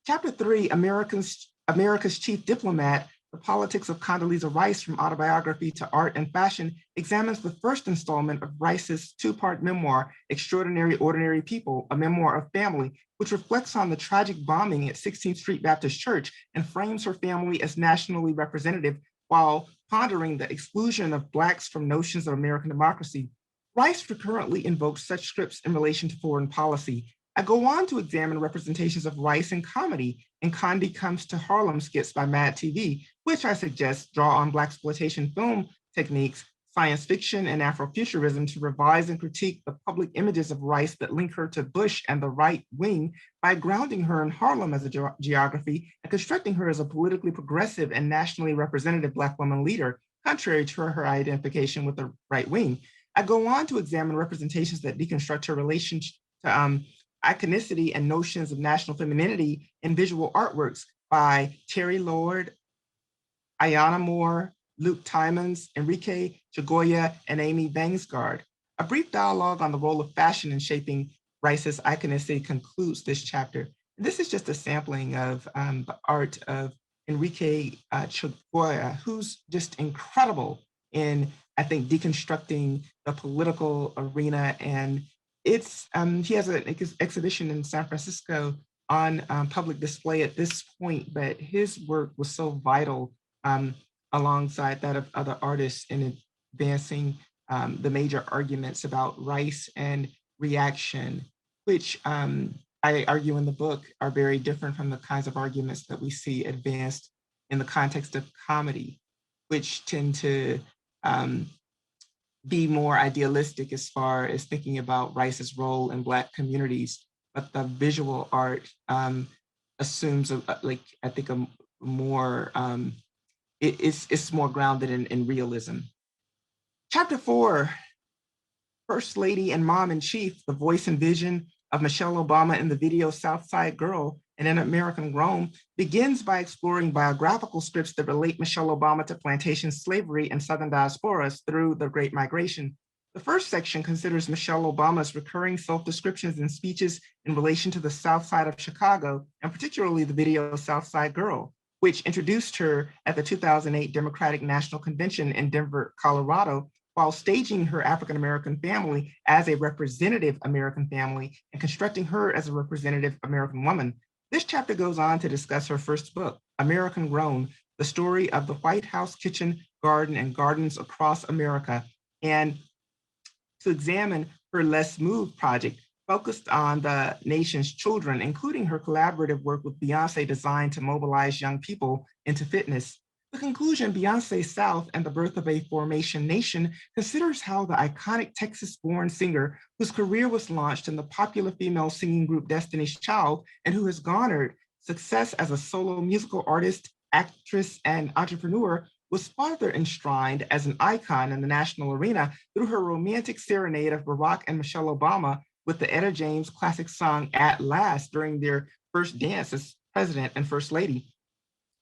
Chapter 3, America's Chief Diplomat, The Politics of Condoleezza Rice from Autobiography to Art and Fashion, examines the first installment of Rice's two-part memoir, Extraordinary Ordinary People, a Memoir of Family, which reflects on the tragic bombing at 16th Street Baptist Church and frames her family as nationally representative while pondering the exclusion of Blacks from notions of American democracy. Rice recurrently invokes such scripts in relation to foreign policy. I go on to examine representations of Rice in comedy in Condi Comes to Harlem skits by Mad TV, which I suggest draw on Blaxploitation film techniques, science fiction, and Afrofuturism to revise and critique the public images of Rice that link her to Bush and the right wing by grounding her in Harlem as a geography and constructing her as a politically progressive and nationally representative Black woman leader, contrary to her identification with the right wing. I go on to examine representations that deconstruct her relationship to iconicity and notions of national femininity in visual artworks by Terry Lord, Ayanna Moore, Luke Timons, Enrique Chagoya, and Amy Bangsgard. A brief dialogue on the role of fashion in shaping Rice's iconicity concludes this chapter. And this is just a sampling of the art of Enrique Chagoya, who's just incredible in, I think, deconstructing the political arena. And it's he has an exhibition in San Francisco on public display at this point, but his work was so vital alongside that of other artists in advancing the major arguments about Rice and reaction, which I argue in the book are very different from the kinds of arguments that we see advanced in the context of comedy, which tend to be more idealistic as far as thinking about Rice's role in Black communities, but the visual art assumes I think a more it's more grounded in realism. Chapter 4, First Lady and Mom in Chief, the voice and vision of Michelle Obama in the video South Side Girl and An American Grown, begins by exploring biographical scripts that relate Michelle Obama to plantation slavery and Southern diasporas through the Great Migration. The first section considers Michelle Obama's recurring self-descriptions and speeches in relation to the South Side of Chicago, and particularly the video South Side Girl, which introduced her at the 2008 Democratic National Convention in Denver, Colorado, while staging her African-American family as a representative American family and constructing her as a representative American woman. This chapter goes on to discuss her first book, American Grown, the story of the White House kitchen, garden, and gardens across America, and to examine her Let's Move project, focused on the nation's children, including her collaborative work with Beyonce designed to mobilize young people into fitness. The conclusion, Beyonce South and the Birth of a Formation Nation, considers how the iconic Texas-born singer, whose career was launched in the popular female singing group Destiny's Child, and who has garnered success as a solo musical artist, actress, and entrepreneur, was further enshrined as an icon in the national arena through her romantic serenade of Barack and Michelle Obama with the Etta James classic song At Last during their first dance as president and first lady.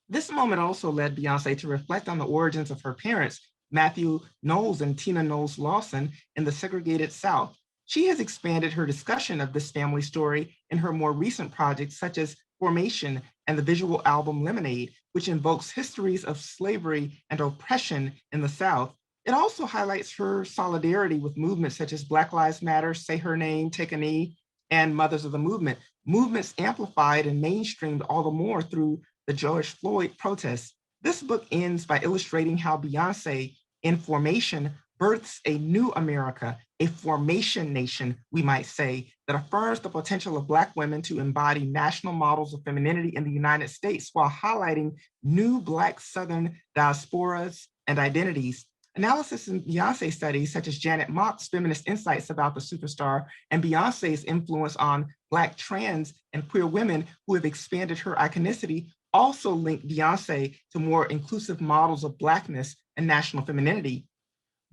This moment also led Beyonce to reflect on the origins of her parents, Matthew Knowles and Tina Knowles Lawson, in the segregated South. She has expanded her discussion of this family story in her more recent projects, such as Formation and the visual album Lemonade, which invokes histories of slavery and oppression in the South. It also highlights her solidarity with movements such as Black Lives Matter, Say Her Name, Take a Knee, and Mothers of the Movement. Movements amplified and mainstreamed all the more through the George Floyd protests. This book ends by illustrating how Beyonce, in Formation, births a new America, a formation nation, we might say, that affirms the potential of Black women to embody national models of femininity in the United States while highlighting new Black Southern diasporas and identities. Analysis in Beyonce studies, such as Janet Mock's feminist insights about the superstar and Beyonce's influence on Black trans and queer women who have expanded her iconicity, also link Beyonce to more inclusive models of Blackness and national femininity.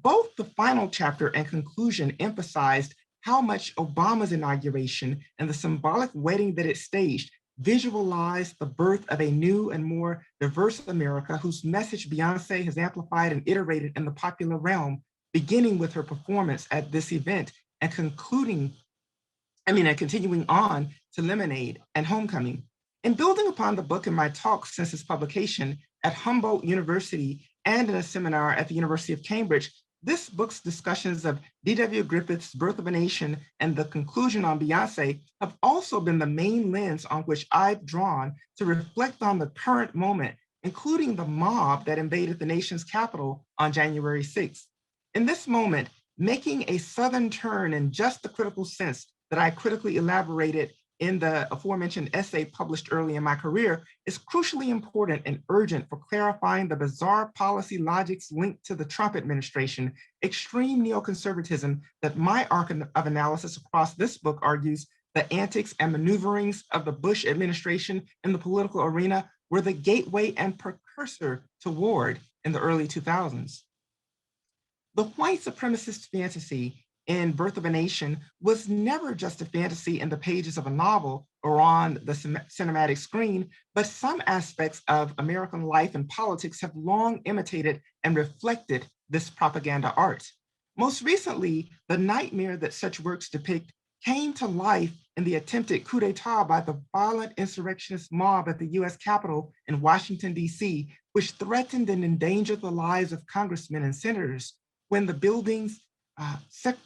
Both the final chapter and conclusion emphasized how much Obama's inauguration and the symbolic wedding that it staged visualized the birth of a new and more diverse America whose message Beyonce has amplified and iterated in the popular realm, beginning with her performance at this event and continuing on to Lemonade and Homecoming. In building upon the book in my talks since its publication at Humboldt University and in a seminar at the University of Cambridge, this book's discussions of D.W. Griffith's Birth of a Nation and the conclusion on Beyonce have also been the main lens on which I've drawn to reflect on the current moment, including the mob that invaded the nation's capital on January 6th. In this moment, making a Southern turn in just the critical sense that I critically elaborated in the aforementioned essay published early in my career is crucially important and urgent for clarifying the bizarre policy logics linked to the Trump administration, extreme neoconservatism that my arc of analysis across this book argues the antics and maneuverings of the Bush administration in the political arena were the gateway and precursor to Ward in the early 2000s. The white supremacist fantasy in Birth of a Nation was never just a fantasy in the pages of a novel or on the cinematic screen, but some aspects of American life and politics have long imitated and reflected this propaganda art. Most recently, the nightmare that such works depict came to life in the attempted coup d'etat by the violent insurrectionist mob at the US Capitol in Washington, D.C., which threatened and endangered the lives of congressmen and senators when the building's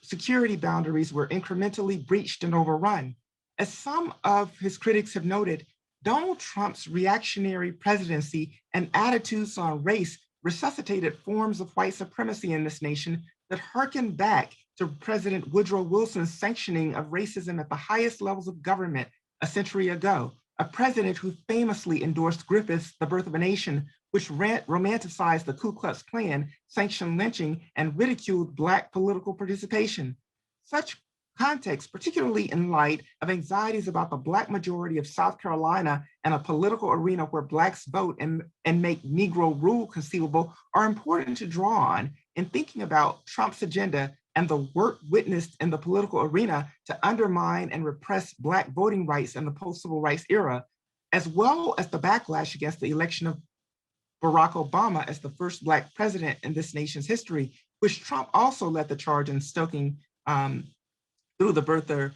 security boundaries were incrementally breached and overrun. As some of his critics have noted, Donald Trump's reactionary presidency and attitudes on race resuscitated forms of white supremacy in this nation that harken back to President Woodrow Wilson's sanctioning of racism at the highest levels of government a century ago, a president who famously endorsed Griffith's The Birth of a Nation, which romanticized the Ku Klux Klan, sanctioned lynching, and ridiculed Black political participation. Such context, particularly in light of anxieties about the Black majority of South Carolina and a political arena where Blacks vote and make Negro rule conceivable, are important to draw on in thinking about Trump's agenda and the work witnessed in the political arena to undermine and repress Black voting rights in the post-civil rights era, as well as the backlash against the election of Barack Obama as the first Black president in this nation's history, which Trump also led the charge in stoking through the birther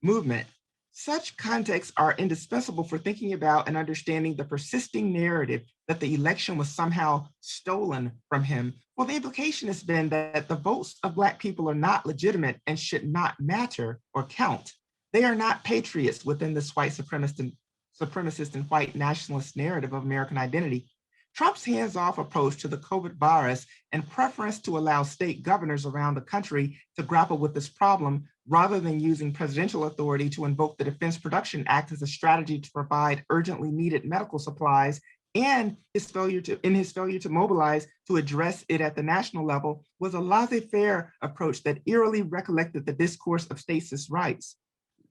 movement. Such contexts are indispensable for thinking about and understanding the persisting narrative that the election was somehow stolen from him. Well, the implication has been that the votes of Black people are not legitimate and should not matter or count. They are not patriots within this white supremacist and white nationalist narrative of American identity. Trump's hands-off approach to the COVID virus and preference to allow state governors around the country to grapple with this problem rather than using presidential authority to invoke the Defense Production Act as a strategy to provide urgently needed medical supplies, and his failure to mobilize to address it at the national level was a laissez-faire approach that eerily recollected the discourse of states' rights.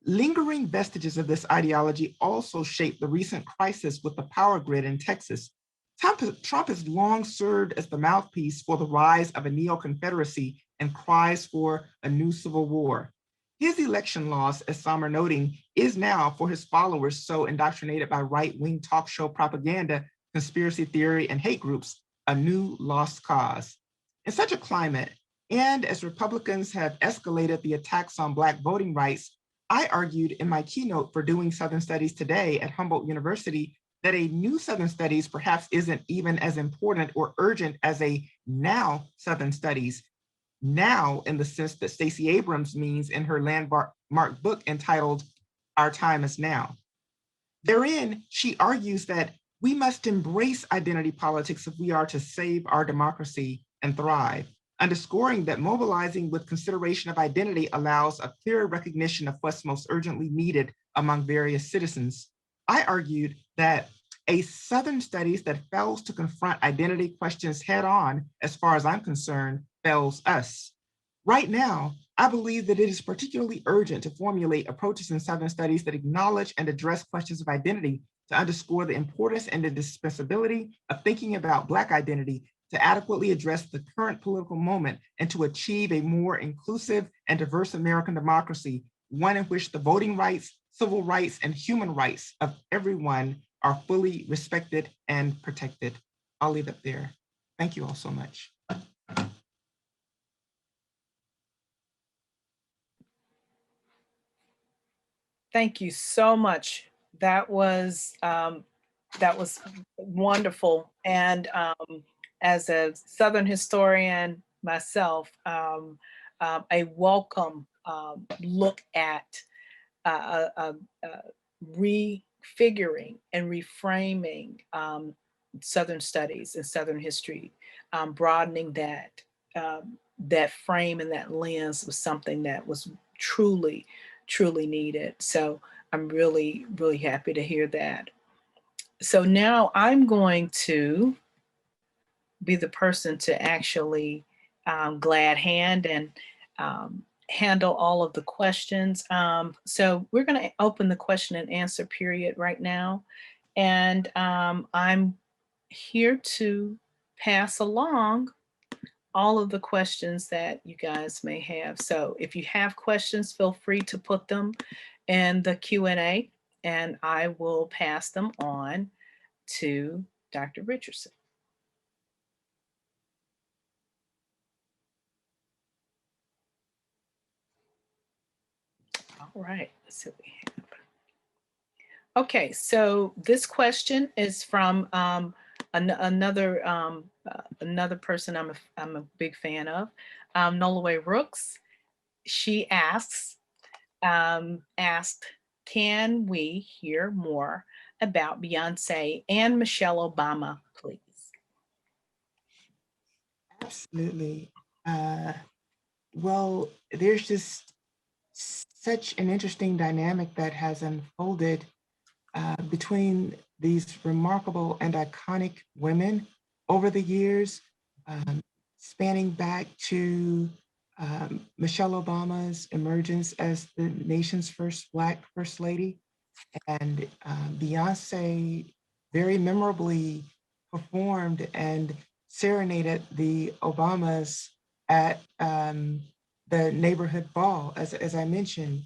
Lingering vestiges of this ideology also shaped the recent crisis with the power grid in Texas. Trump has long served as the mouthpiece for the rise of a neo-Confederacy and cries for a new civil war. His election loss, as some are noting, is now for his followers so indoctrinated by right-wing talk show propaganda, conspiracy theory, and hate groups, a new lost cause. In such a climate, and as Republicans have escalated the attacks on Black voting rights, I argued in my keynote for doing Southern Studies today at Humboldt University that a new Southern Studies perhaps isn't even as important or urgent as a now Southern Studies, now in the sense that Stacey Abrams means in her landmark book entitled Our Time Is Now. Therein, she argues that we must embrace identity politics if we are to save our democracy and thrive, underscoring that mobilizing with consideration of identity allows a clearer recognition of what's most urgently needed among various citizens. I argued that a Southern Studies that fails to confront identity questions head on, as far as I'm concerned, fails us. Right now, I believe that it is particularly urgent to formulate approaches in Southern Studies that acknowledge and address questions of identity to underscore the importance and the indispensability of thinking about Black identity to adequately address the current political moment and to achieve a more inclusive and diverse American democracy, one in which the voting rights, civil rights, and human rights of everyone are fully respected and protected. I'll leave it there. Thank you all so much. Thank you so much. That was wonderful. And as a Southern historian myself, a welcome look at refiguring and reframing Southern studies and Southern history, broadening that frame and that lens was something that was truly needed. So I'm really, really happy to hear that. So now I'm going to be the person to actually glad hand and handle all of the questions. So we're going to open the question and answer period right now. And I'm here to pass along all of the questions that you guys may have. So if you have questions, feel free to put them in the Q&A and I will pass them on to Dr. Richardson. All right, let's see what we have. Okay, so this question is from another person I'm a big fan of, Nolaway Rooks. She asked, can we hear more about Beyonce and Michelle Obama, please? Absolutely. Well, there's just such an interesting dynamic that has unfolded between these remarkable and iconic women over the years, spanning back to Michelle Obama's emergence as the nation's first Black First Lady, and Beyonce very memorably performed and serenaded the Obamas at the neighborhood ball, as I mentioned.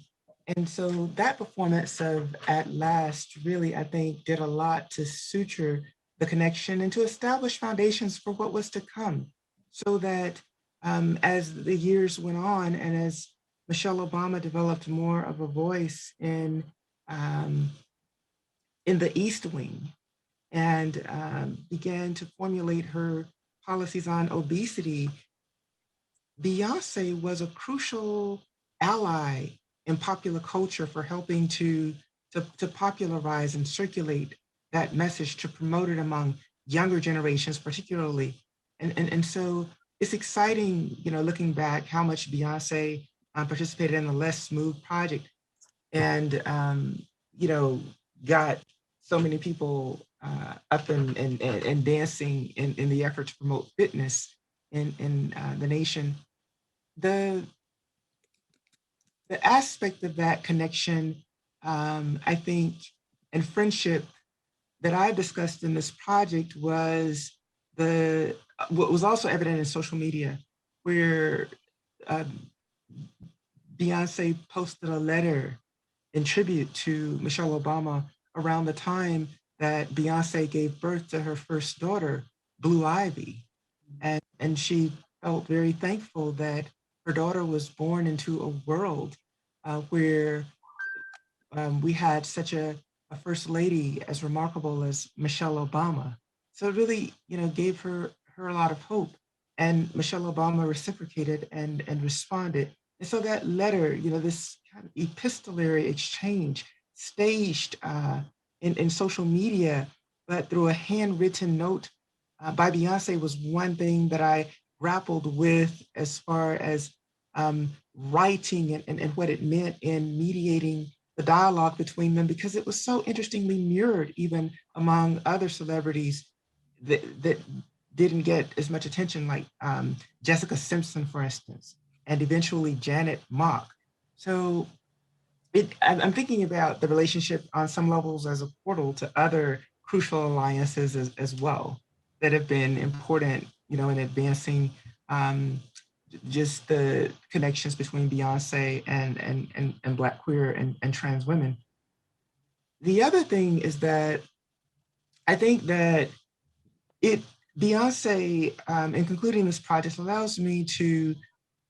And so that performance of At Last really, I think, did a lot to suture the connection and to establish foundations for what was to come, so that as the years went on and as Michelle Obama developed more of a voice in the East Wing and began to formulate her policies on obesity, Beyonce was a crucial ally in popular culture for helping to popularize and circulate that message, to promote it among younger generations particularly. And so it's exciting, looking back, how much Beyonce participated in the Less Smooth project and, got so many people up and dancing in the effort to promote fitness in the nation. The aspect of that connection, I think, and friendship that I discussed in this project was what was also evident in social media, where Beyonce posted a letter in tribute to Michelle Obama around the time that Beyonce gave birth to her first daughter, Blue Ivy. And she felt very thankful that her daughter was born into a world where we had such a a first lady as remarkable as Michelle Obama. So it really, gave her a lot of hope. And Michelle Obama reciprocated and responded. And so that letter, this kind of epistolary exchange staged in social media, but through a handwritten note by Beyonce was one thing that I grappled with as far as writing and what it meant in mediating the dialogue between them, because it was so interestingly mirrored even among other celebrities that didn't get as much attention, like Jessica Simpson, for instance, and eventually Janet Mock. So I'm thinking about the relationship on some levels as a portal to other crucial alliances as well that have been important, in advancing just the connections between Beyonce and Black queer and trans women. The other thing is that I think that Beyonce, in concluding this project, allows me to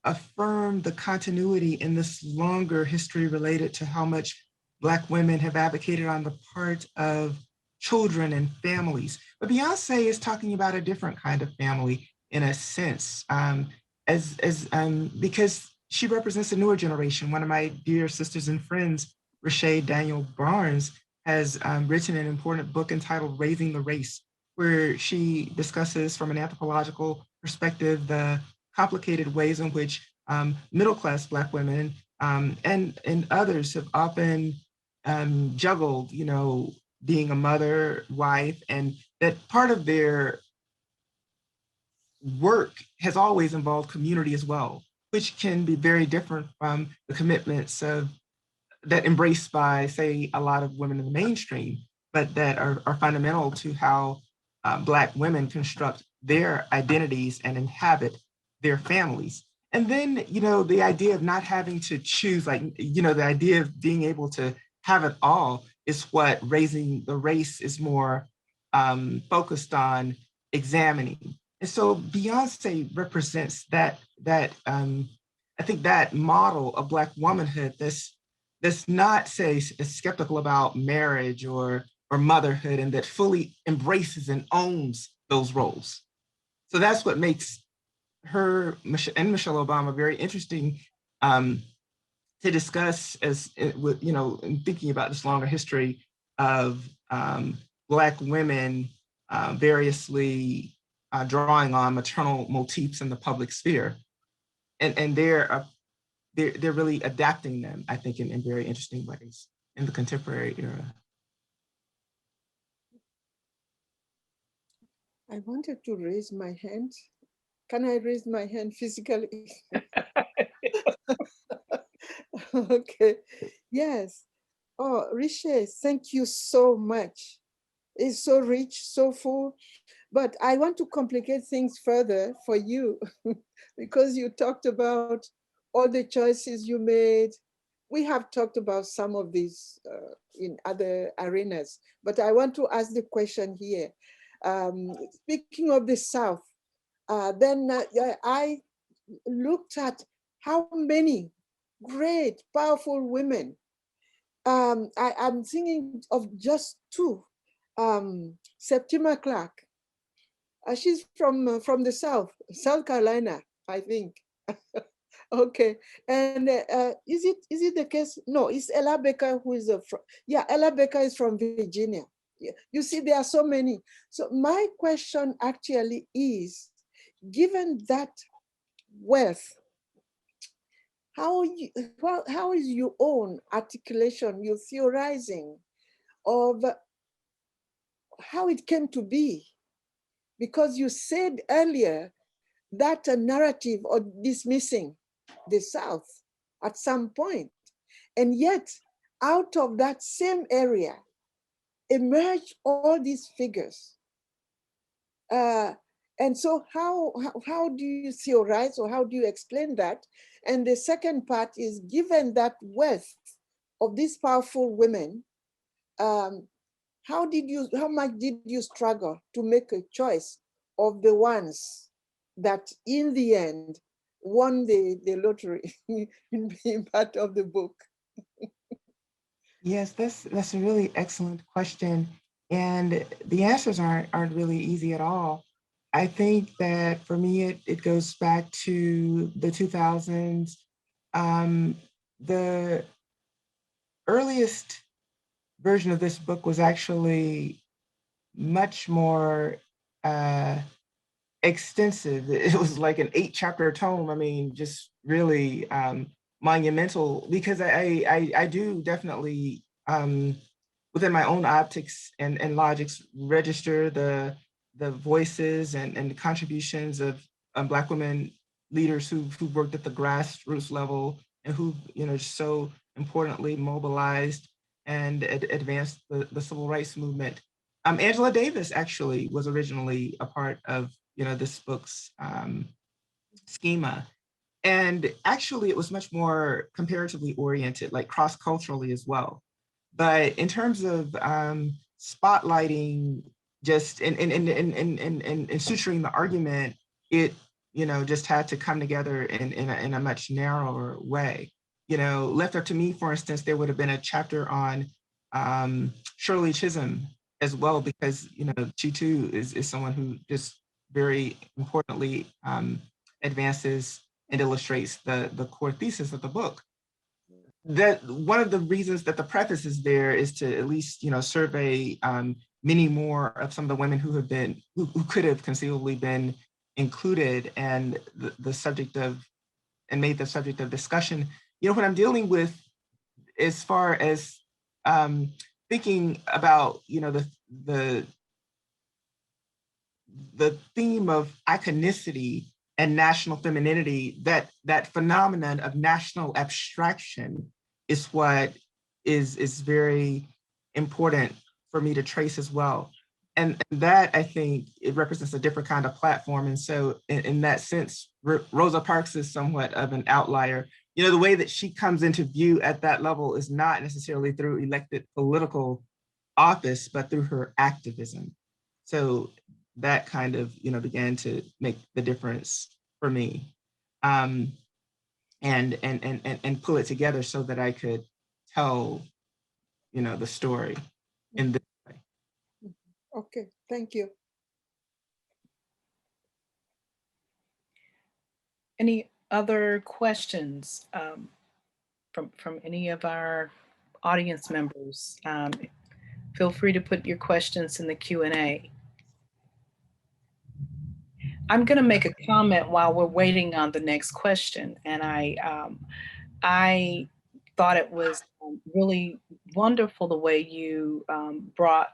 affirm the continuity in this longer history related to how much Black women have advocated on the part of children and families. But Beyonce is talking about a different kind of family in a sense, because she represents a newer generation. One of my dear sisters and friends, Riché Daniel Barnes, has written an important book entitled Raising the Race, where she discusses from an anthropological perspective the complicated ways in which middle-class Black women and others have often juggled, being a mother, wife, and that part of their work has always involved community as well, which can be very different from the commitments that embraced by, say, a lot of women in the mainstream, but that are fundamental to how Black women construct their identities and inhabit their families. And then, the idea of not having to choose, the idea of being able to have it all is what Raising the Race is more focused on examining. And so Beyonce represents I think that model of Black womanhood that's not, say, skeptical about marriage or motherhood, and that fully embraces and owns those roles. So that's what makes her and Michelle Obama very interesting to discuss in thinking about this longer history of Black women variously drawing on maternal motifs in the public sphere. And they're really adapting them, I think, in very interesting ways in the contemporary era. I wanted to raise my hand. Can I raise my hand physically? Okay. Yes. Oh, Riché, thank you so much. It's so rich, so full. But I want to complicate things further for you because you talked about all the choices you made. We have talked about some of these in other arenas, but I want to ask the question here. Speaking of the South, then I looked at how many great, powerful women. I'm thinking of just two. Septima Clark. She's from the South Carolina, I think. Okay, and is it the case? No, it's Ella Baker who is from. Yeah, Ella Baker is from Virginia. Yeah. You see, there are so many. So my question actually is, given that wealth, how is your own articulation, your theorizing of how it came to be? Because you said earlier that a narrative of dismissing the South at some point, and yet out of that same area emerged all these figures. And so how do you theorize, or how do you explain that? And the second part is, given that wealth of these powerful women, how much did you struggle to make a choice of the ones that in the end won the lottery in being part of the book? Yes, that's a really excellent question. And the answers aren't really easy at all. I think that for me, it goes back to the 2000s. Um, the earliest version of this book was actually much more extensive. It was like an 8-chapter tome. I mean, just really monumental, because I do definitely within my own optics and logics register the voices and the contributions of Black women leaders who worked at the grassroots level and who, you know, so importantly mobilized and advanced the civil rights movement. Angela Davis actually was originally a part of, you know, this book's schema. And actually, it was much more comparatively oriented, like cross-culturally as well. But in terms of spotlighting, just and suturing the argument, it, you know, just had to come together in a much narrower way. You know, left up to me, for instance, there would have been a chapter on Shirley Chisholm as well, because, you know, she too is someone who just very importantly advances and illustrates the core thesis of the book. That one of the reasons that the preface is there is to at least, you know, survey many more of some of the women who have been who could have conceivably been included and the subject of and made the subject of discussion. You know, what I'm dealing with as far as thinking about, you know, the the theme of iconicity and national femininity, that phenomenon of national abstraction is what is very important for me to trace as well. And that, I think, it represents a different kind of platform. And so in that sense, Rosa Parks is somewhat of an outlier. You know, the way that she comes into view at that level is not necessarily through elected political office, but through her activism. So that kind of, you know, began to make the difference for me, um, and pull it together so that I could tell, you know, the story in this way. Okay, thank you. Any other questions from any of our audience members? Feel free to put your questions in the Q&A. I'm going to make a comment while we're waiting on the next question, and I thought it was really wonderful the way you brought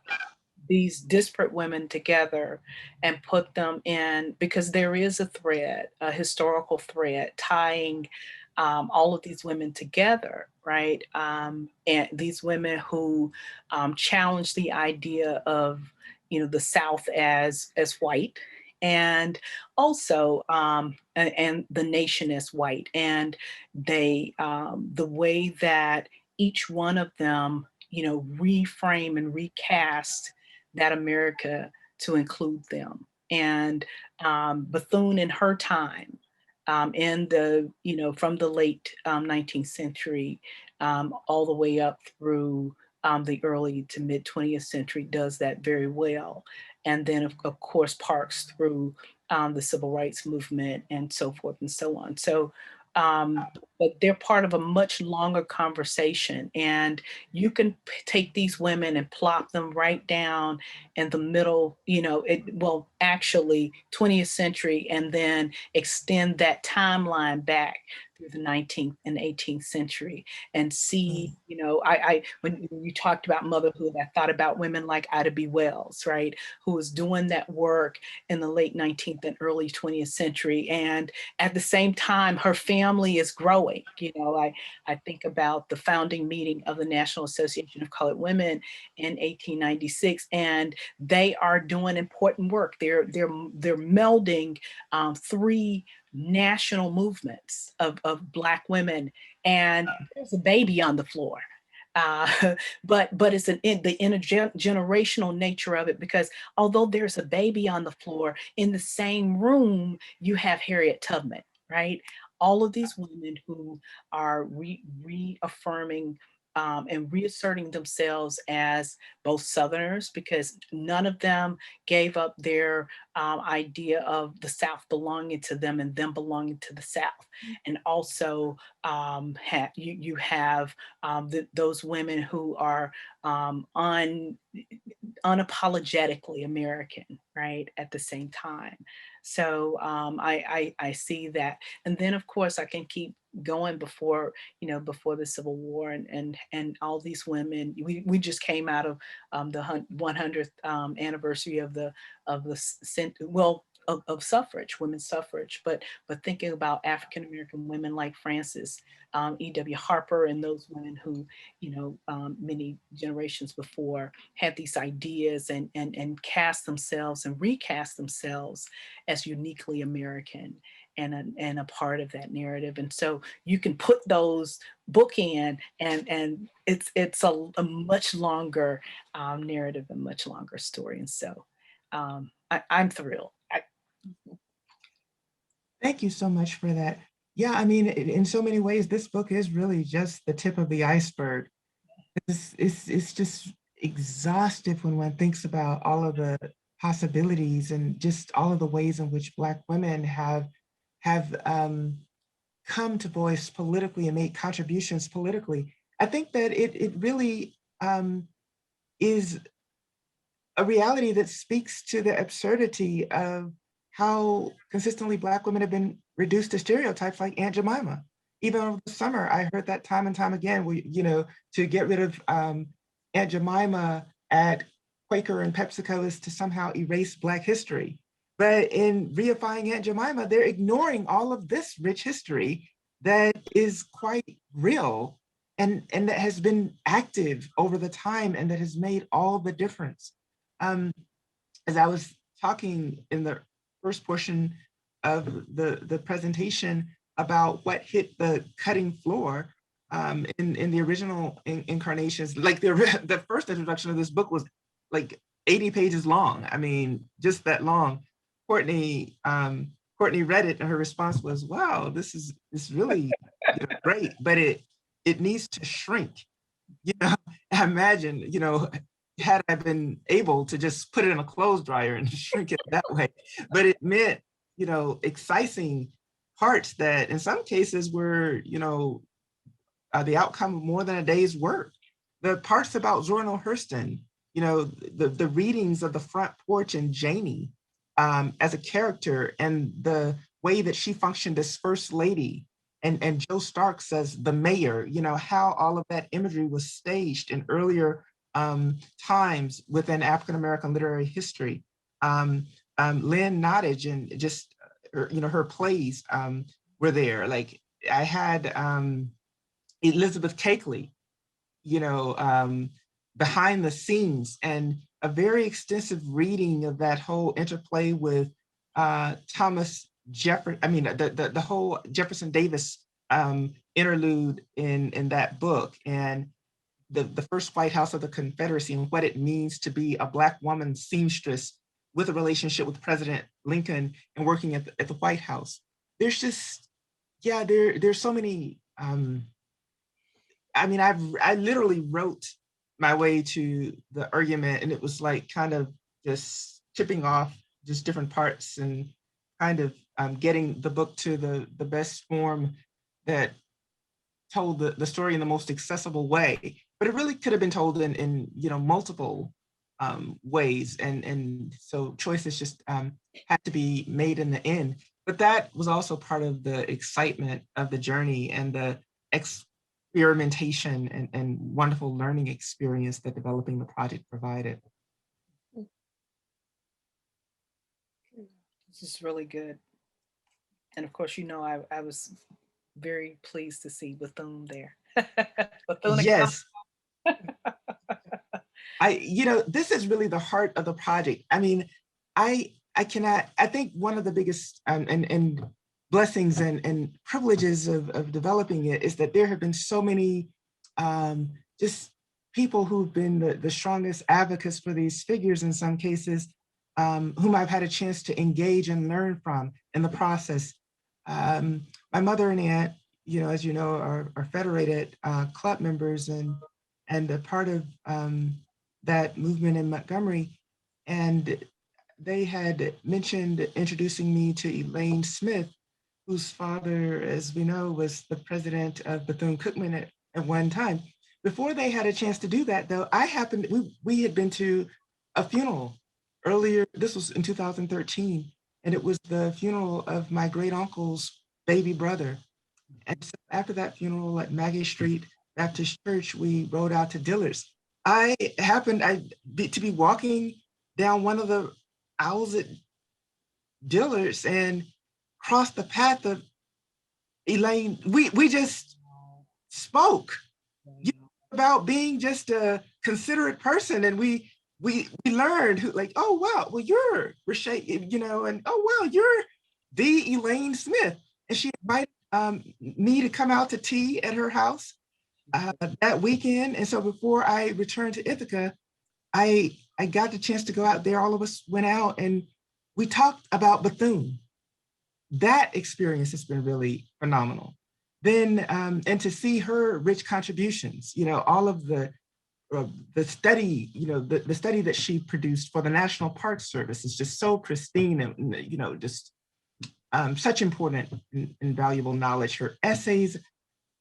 these disparate women together and put them in, because there is a thread, a historical thread tying all of these women together, right? And these women who challenge the idea of, you know, the South as white, and also and the nation as white, and they the way that each one of them, you know, reframe and recast that America to include them. And Bethune in her time, in the, you know, from the late 19th century all the way up through the early to mid 20th century, does that very well. And then of course Parks through the civil rights movement and so forth and so on. So but they're part of a much longer conversation, and you can take these women and plop them right down in the middle, you know, well, actually 20th century, and then extend that timeline back through the 19th and 18th century and see, you know, when you talked about motherhood, I thought about women like Ida B. Wells, right, who was doing that work in the late 19th and early 20th century. And at the same time, her family is growing. You know, I think about the founding meeting of the National Association of Colored Women in 1896, and they are doing important work. They're melding three national movements of Black women, and there's a baby on the floor. But it's the intergenerational nature of it, because although there's a baby on the floor, in the same room you have Harriet Tubman, right? All of these women who are reaffirming and reasserting themselves as both Southerners, because none of them gave up their idea of the South belonging to them and them belonging to the South. And also you have those women who are unapologetically American, right, at the same time. So I see that. And then of course I can keep going before, before the Civil War and all these women. We just came out of the 100th anniversary of of suffrage, women's suffrage, but thinking about African American women like Frances E.W. Harper, and those women who, many generations before had these ideas and cast themselves and recast themselves as uniquely American and a part of that narrative. And so you can put those bookend and it's a much longer narrative and much longer story. And so I'm thrilled. Thank you so much for that. Yeah, I mean, in so many ways, this book is really just the tip of the iceberg. It's just exhaustive when one thinks about all of the possibilities and just all of the ways in which Black women have come to voice politically and make contributions politically. I think that it really is a reality that speaks to the absurdity of how consistently Black women have been reduced to stereotypes like Aunt Jemima. Even over the summer, I heard that time and time again, to get rid of Aunt Jemima at Quaker and PepsiCo is to somehow erase Black history. But in reifying Aunt Jemima, they're ignoring all of this rich history that is quite real and that has been active over the time and that has made all the difference. As I was talking in the first portion of the presentation about what hit the cutting floor in the original incarnations, like the first introduction of this book was like 80 pages long. I mean, just that long. Courtney read it and her response was, "Wow, this is really great, but it needs to shrink." Imagine, had I been able to just put it in a clothes dryer and shrink it that way, but it meant, excising parts that in some cases were, the outcome of more than a day's work. The parts about Zora Neale Hurston, the readings of the front porch and Janie as a character and the way that she functioned as First Lady and Joe Starks as the mayor, how all of that imagery was staged in earlier times within African-American literary history. Lynn Nottage and just, her plays were there. Like I had Elizabeth Cakeley, behind the scenes, and a very extensive reading of that whole interplay with Thomas Jefferson. I mean, the whole Jefferson Davis interlude in that book, and the first White House of the Confederacy and what it means to be a Black woman seamstress with a relationship with President Lincoln and working at the White House. There's just, there's so many. I mean, I literally wrote my way to the argument, and it was like kind of just chipping off just different parts and kind of getting the book to the best form that told the story in the most accessible way. But it really could have been told in multiple ways, and so choices just had to be made in the end. But that was also part of the excitement of the journey and the experimentation and wonderful learning experience that developing the project provided. This is really good. And of course, I was very pleased to see Bethune there. Bethune. Yes. This is really the heart of the project. I mean, I think one of the biggest and blessings and privileges of developing it is that there have been so many just people who've been the strongest advocates for these figures in some cases, whom I've had a chance to engage and learn from in the process. My mother and aunt, as you know, are federated club members and a part of that movement in Montgomery. And they had mentioned introducing me to Elaine Smith, whose father, as we know, was the president of Bethune-Cookman at one time. Before they had a chance to do that, though, we had been to a funeral earlier. This was in 2013, and it was the funeral of my great uncle's baby brother. And so after that funeral at Maggie Street Baptist Church, we rode out to Dillard's. I happened to be walking down one of the aisles at Dillard's and crossed the path of Elaine. We just spoke about being just a considerate person, and we learned oh wow, well you're Riché, and oh wow, you're the Elaine Smith, and she invited me to come out to tea at her house that weekend. And so before I returned to Ithaca, I got the chance to go out there. All of us went out and we talked about Bethune. That experience has been really phenomenal. Then, and to see her rich contributions, all of the study, the study that she produced for the National Park Service is just so pristine and, just such important and valuable knowledge. Her essays,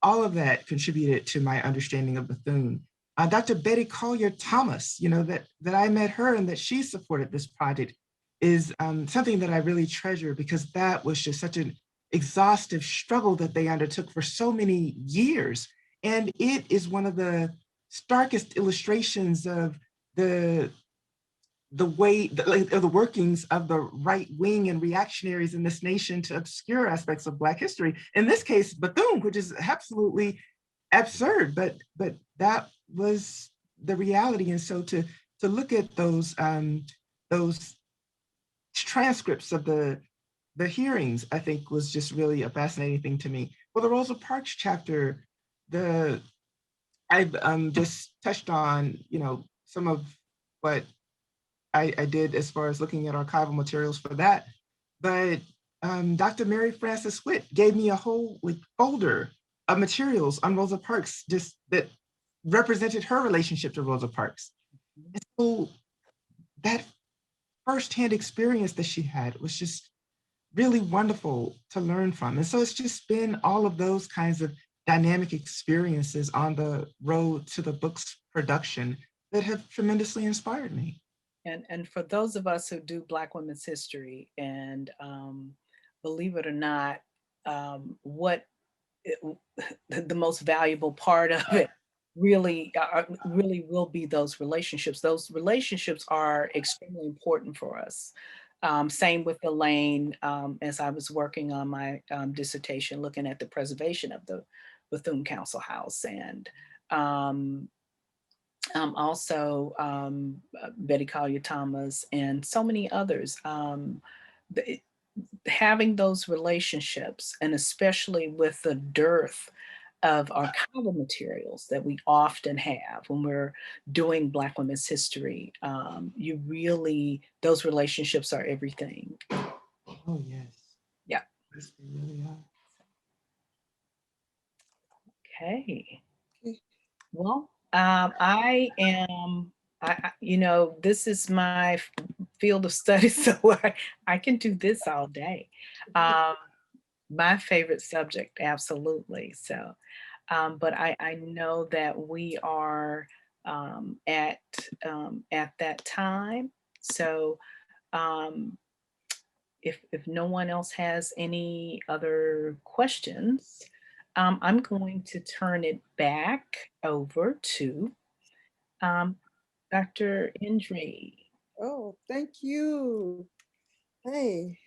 all of that contributed to my understanding of Bethune. Dr. Betty Collier Thomas, that I met her and that she supported this project is something that I really treasure, because that was just such an exhaustive struggle that they undertook for so many years. And it is one of the starkest illustrations of the way, of the workings of the right wing and reactionaries in this nation to obscure aspects of Black history. In this case, Bethune, which is absolutely absurd, but that was the reality. And so to look at those transcripts of the hearings, I think was just really a fascinating thing to me. For the Rosa Parks chapter, I've just touched on, some of what I did as far as looking at archival materials for that. But Dr. Mary Frances Witt gave me a whole folder of materials on Rosa Parks, just that represented her relationship to Rosa Parks. And so that firsthand experience that she had was just really wonderful to learn from. And so it's just been all of those kinds of dynamic experiences on the road to the book's production that have tremendously inspired me. And for those of us who do Black women's history, and believe it or not, the most valuable part of it really will be those relationships. Those relationships are extremely important for us. Same with Elaine, as I was working on my dissertation, looking at the preservation of the Bethune Council House, and also Betty Collier Thomas and so many others. Having those relationships, and especially with the dearth of archival materials that we often have when we're doing Black women's history, those relationships are everything. Oh, yes. Yeah. Yes, they really are. Okay. Okay. Well, this is my field of study, so I can do this all day. My favorite subject, absolutely. So, but I know that we are at that time. So, if no one else has any other questions, I'm going to turn it back over to Dr. Indri. Oh, thank you. Hey,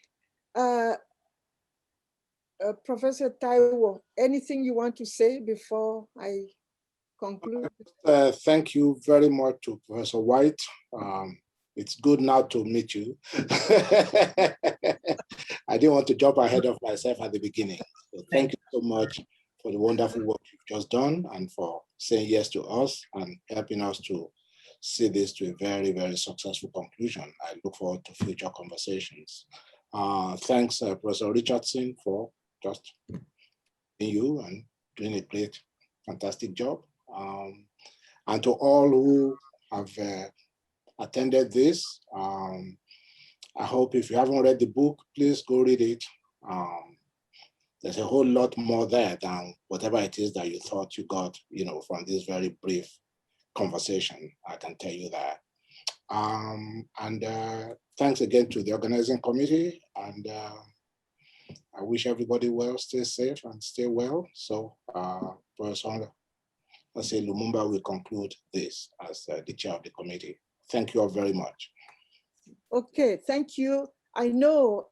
Professor Taiwo, anything you want to say before I conclude? Thank you very much to Professor White. It's good now to meet you. I didn't want to jump ahead of myself at the beginning. So thank you so much for the wonderful work you've just done and for saying yes to us and helping us to see this to a very, very successful conclusion. I look forward to future conversations. Thanks, Professor Richardson, for just you and doing a great, fantastic job. And to all who have attended this, I hope if you haven't read the book, please go read it. There's a whole lot more there than whatever it is that you thought you got, from this very brief conversation. I can tell you that. And thanks again to the organizing committee. And I wish everybody well, stay safe and stay well. So, Professor Lumumba will conclude this as the chair of the committee. Thank you all very much. Okay, thank you. I know,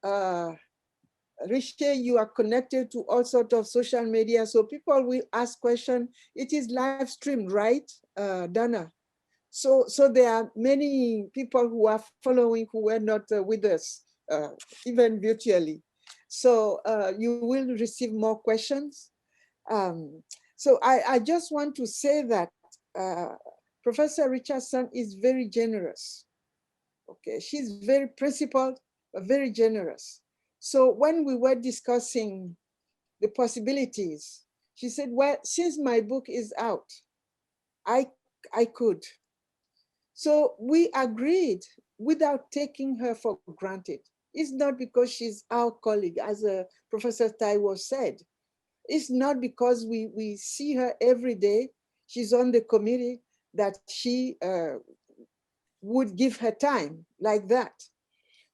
Riché, you are connected to all sorts of social media, so people will ask questions. It is live streamed, right, Dana? So there are many people who are following who were not with us, even virtually. So you will receive more questions. So I just want to say that Professor Richardson is very generous. Okay, she's very principled, but very generous. So when we were discussing the possibilities, she said, well, since my book is out, I could. So we agreed without taking her for granted. It's not because she's our colleague, as Professor Taiwo said. It's not because we see her every day, she's on the committee, that she would give her time like that.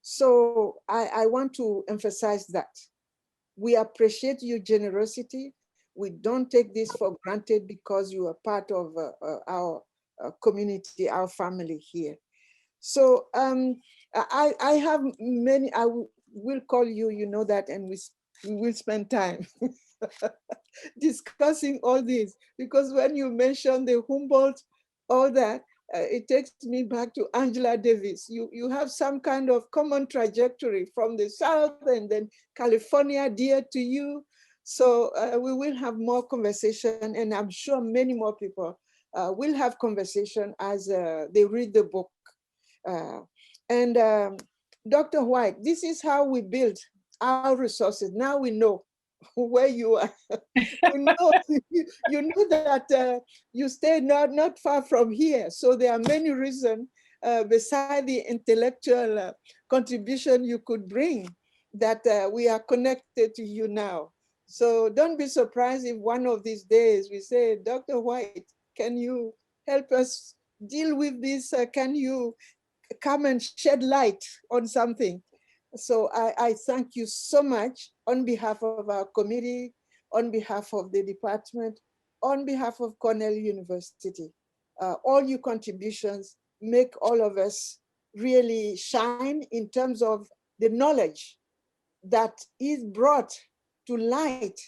So I want to emphasize that. We appreciate your generosity. We don't take this for granted because you are part of our community, our family here. So I have many, I will call you, you know that, and we will spend time discussing all this, because when you mention the Humboldt, all that, it takes me back to Angela Davis. You have some kind of common trajectory from the South, and then California dear to you. So we will have more conversation, and I'm sure many more people will have conversation as they read the book. And Dr. White, this is how we build our resources. Now we know where you are. you know that you stay not far from here. So there are many reasons beside the intellectual contribution you could bring that we are connected to you now. So don't be surprised if one of these days we say, Dr. White, can you help us deal with this? Can you come and shed light on something? So I thank you so much on behalf of our committee, on behalf of the department, on behalf of Cornell University. All your contributions make all of us really shine in terms of the knowledge that is brought to light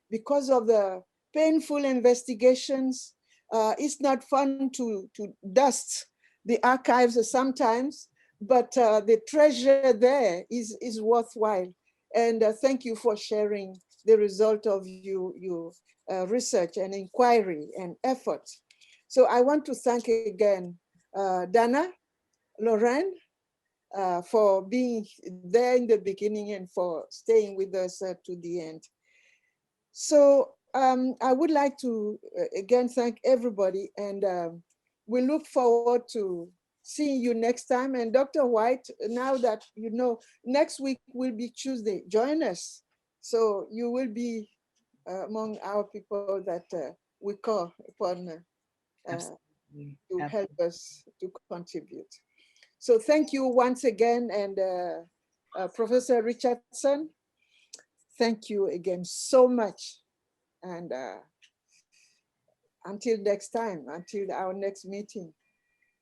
because of the painful investigations. It's not fun to dust the archives sometimes, but the treasure there is worthwhile. And thank you for sharing the result of your research and inquiry and effort. So I want to thank again Dana, Lauren, for being there in the beginning and for staying with us to the end. So I would like to again thank everybody, and we look forward to seeing you next time. And Dr. White, now that you know, next week will be Tuesday, join us. So you will be among our people that we call upon to help us to contribute. So thank you once again, and Professor Richardson, thank you again so much. And until next time, until our next meeting.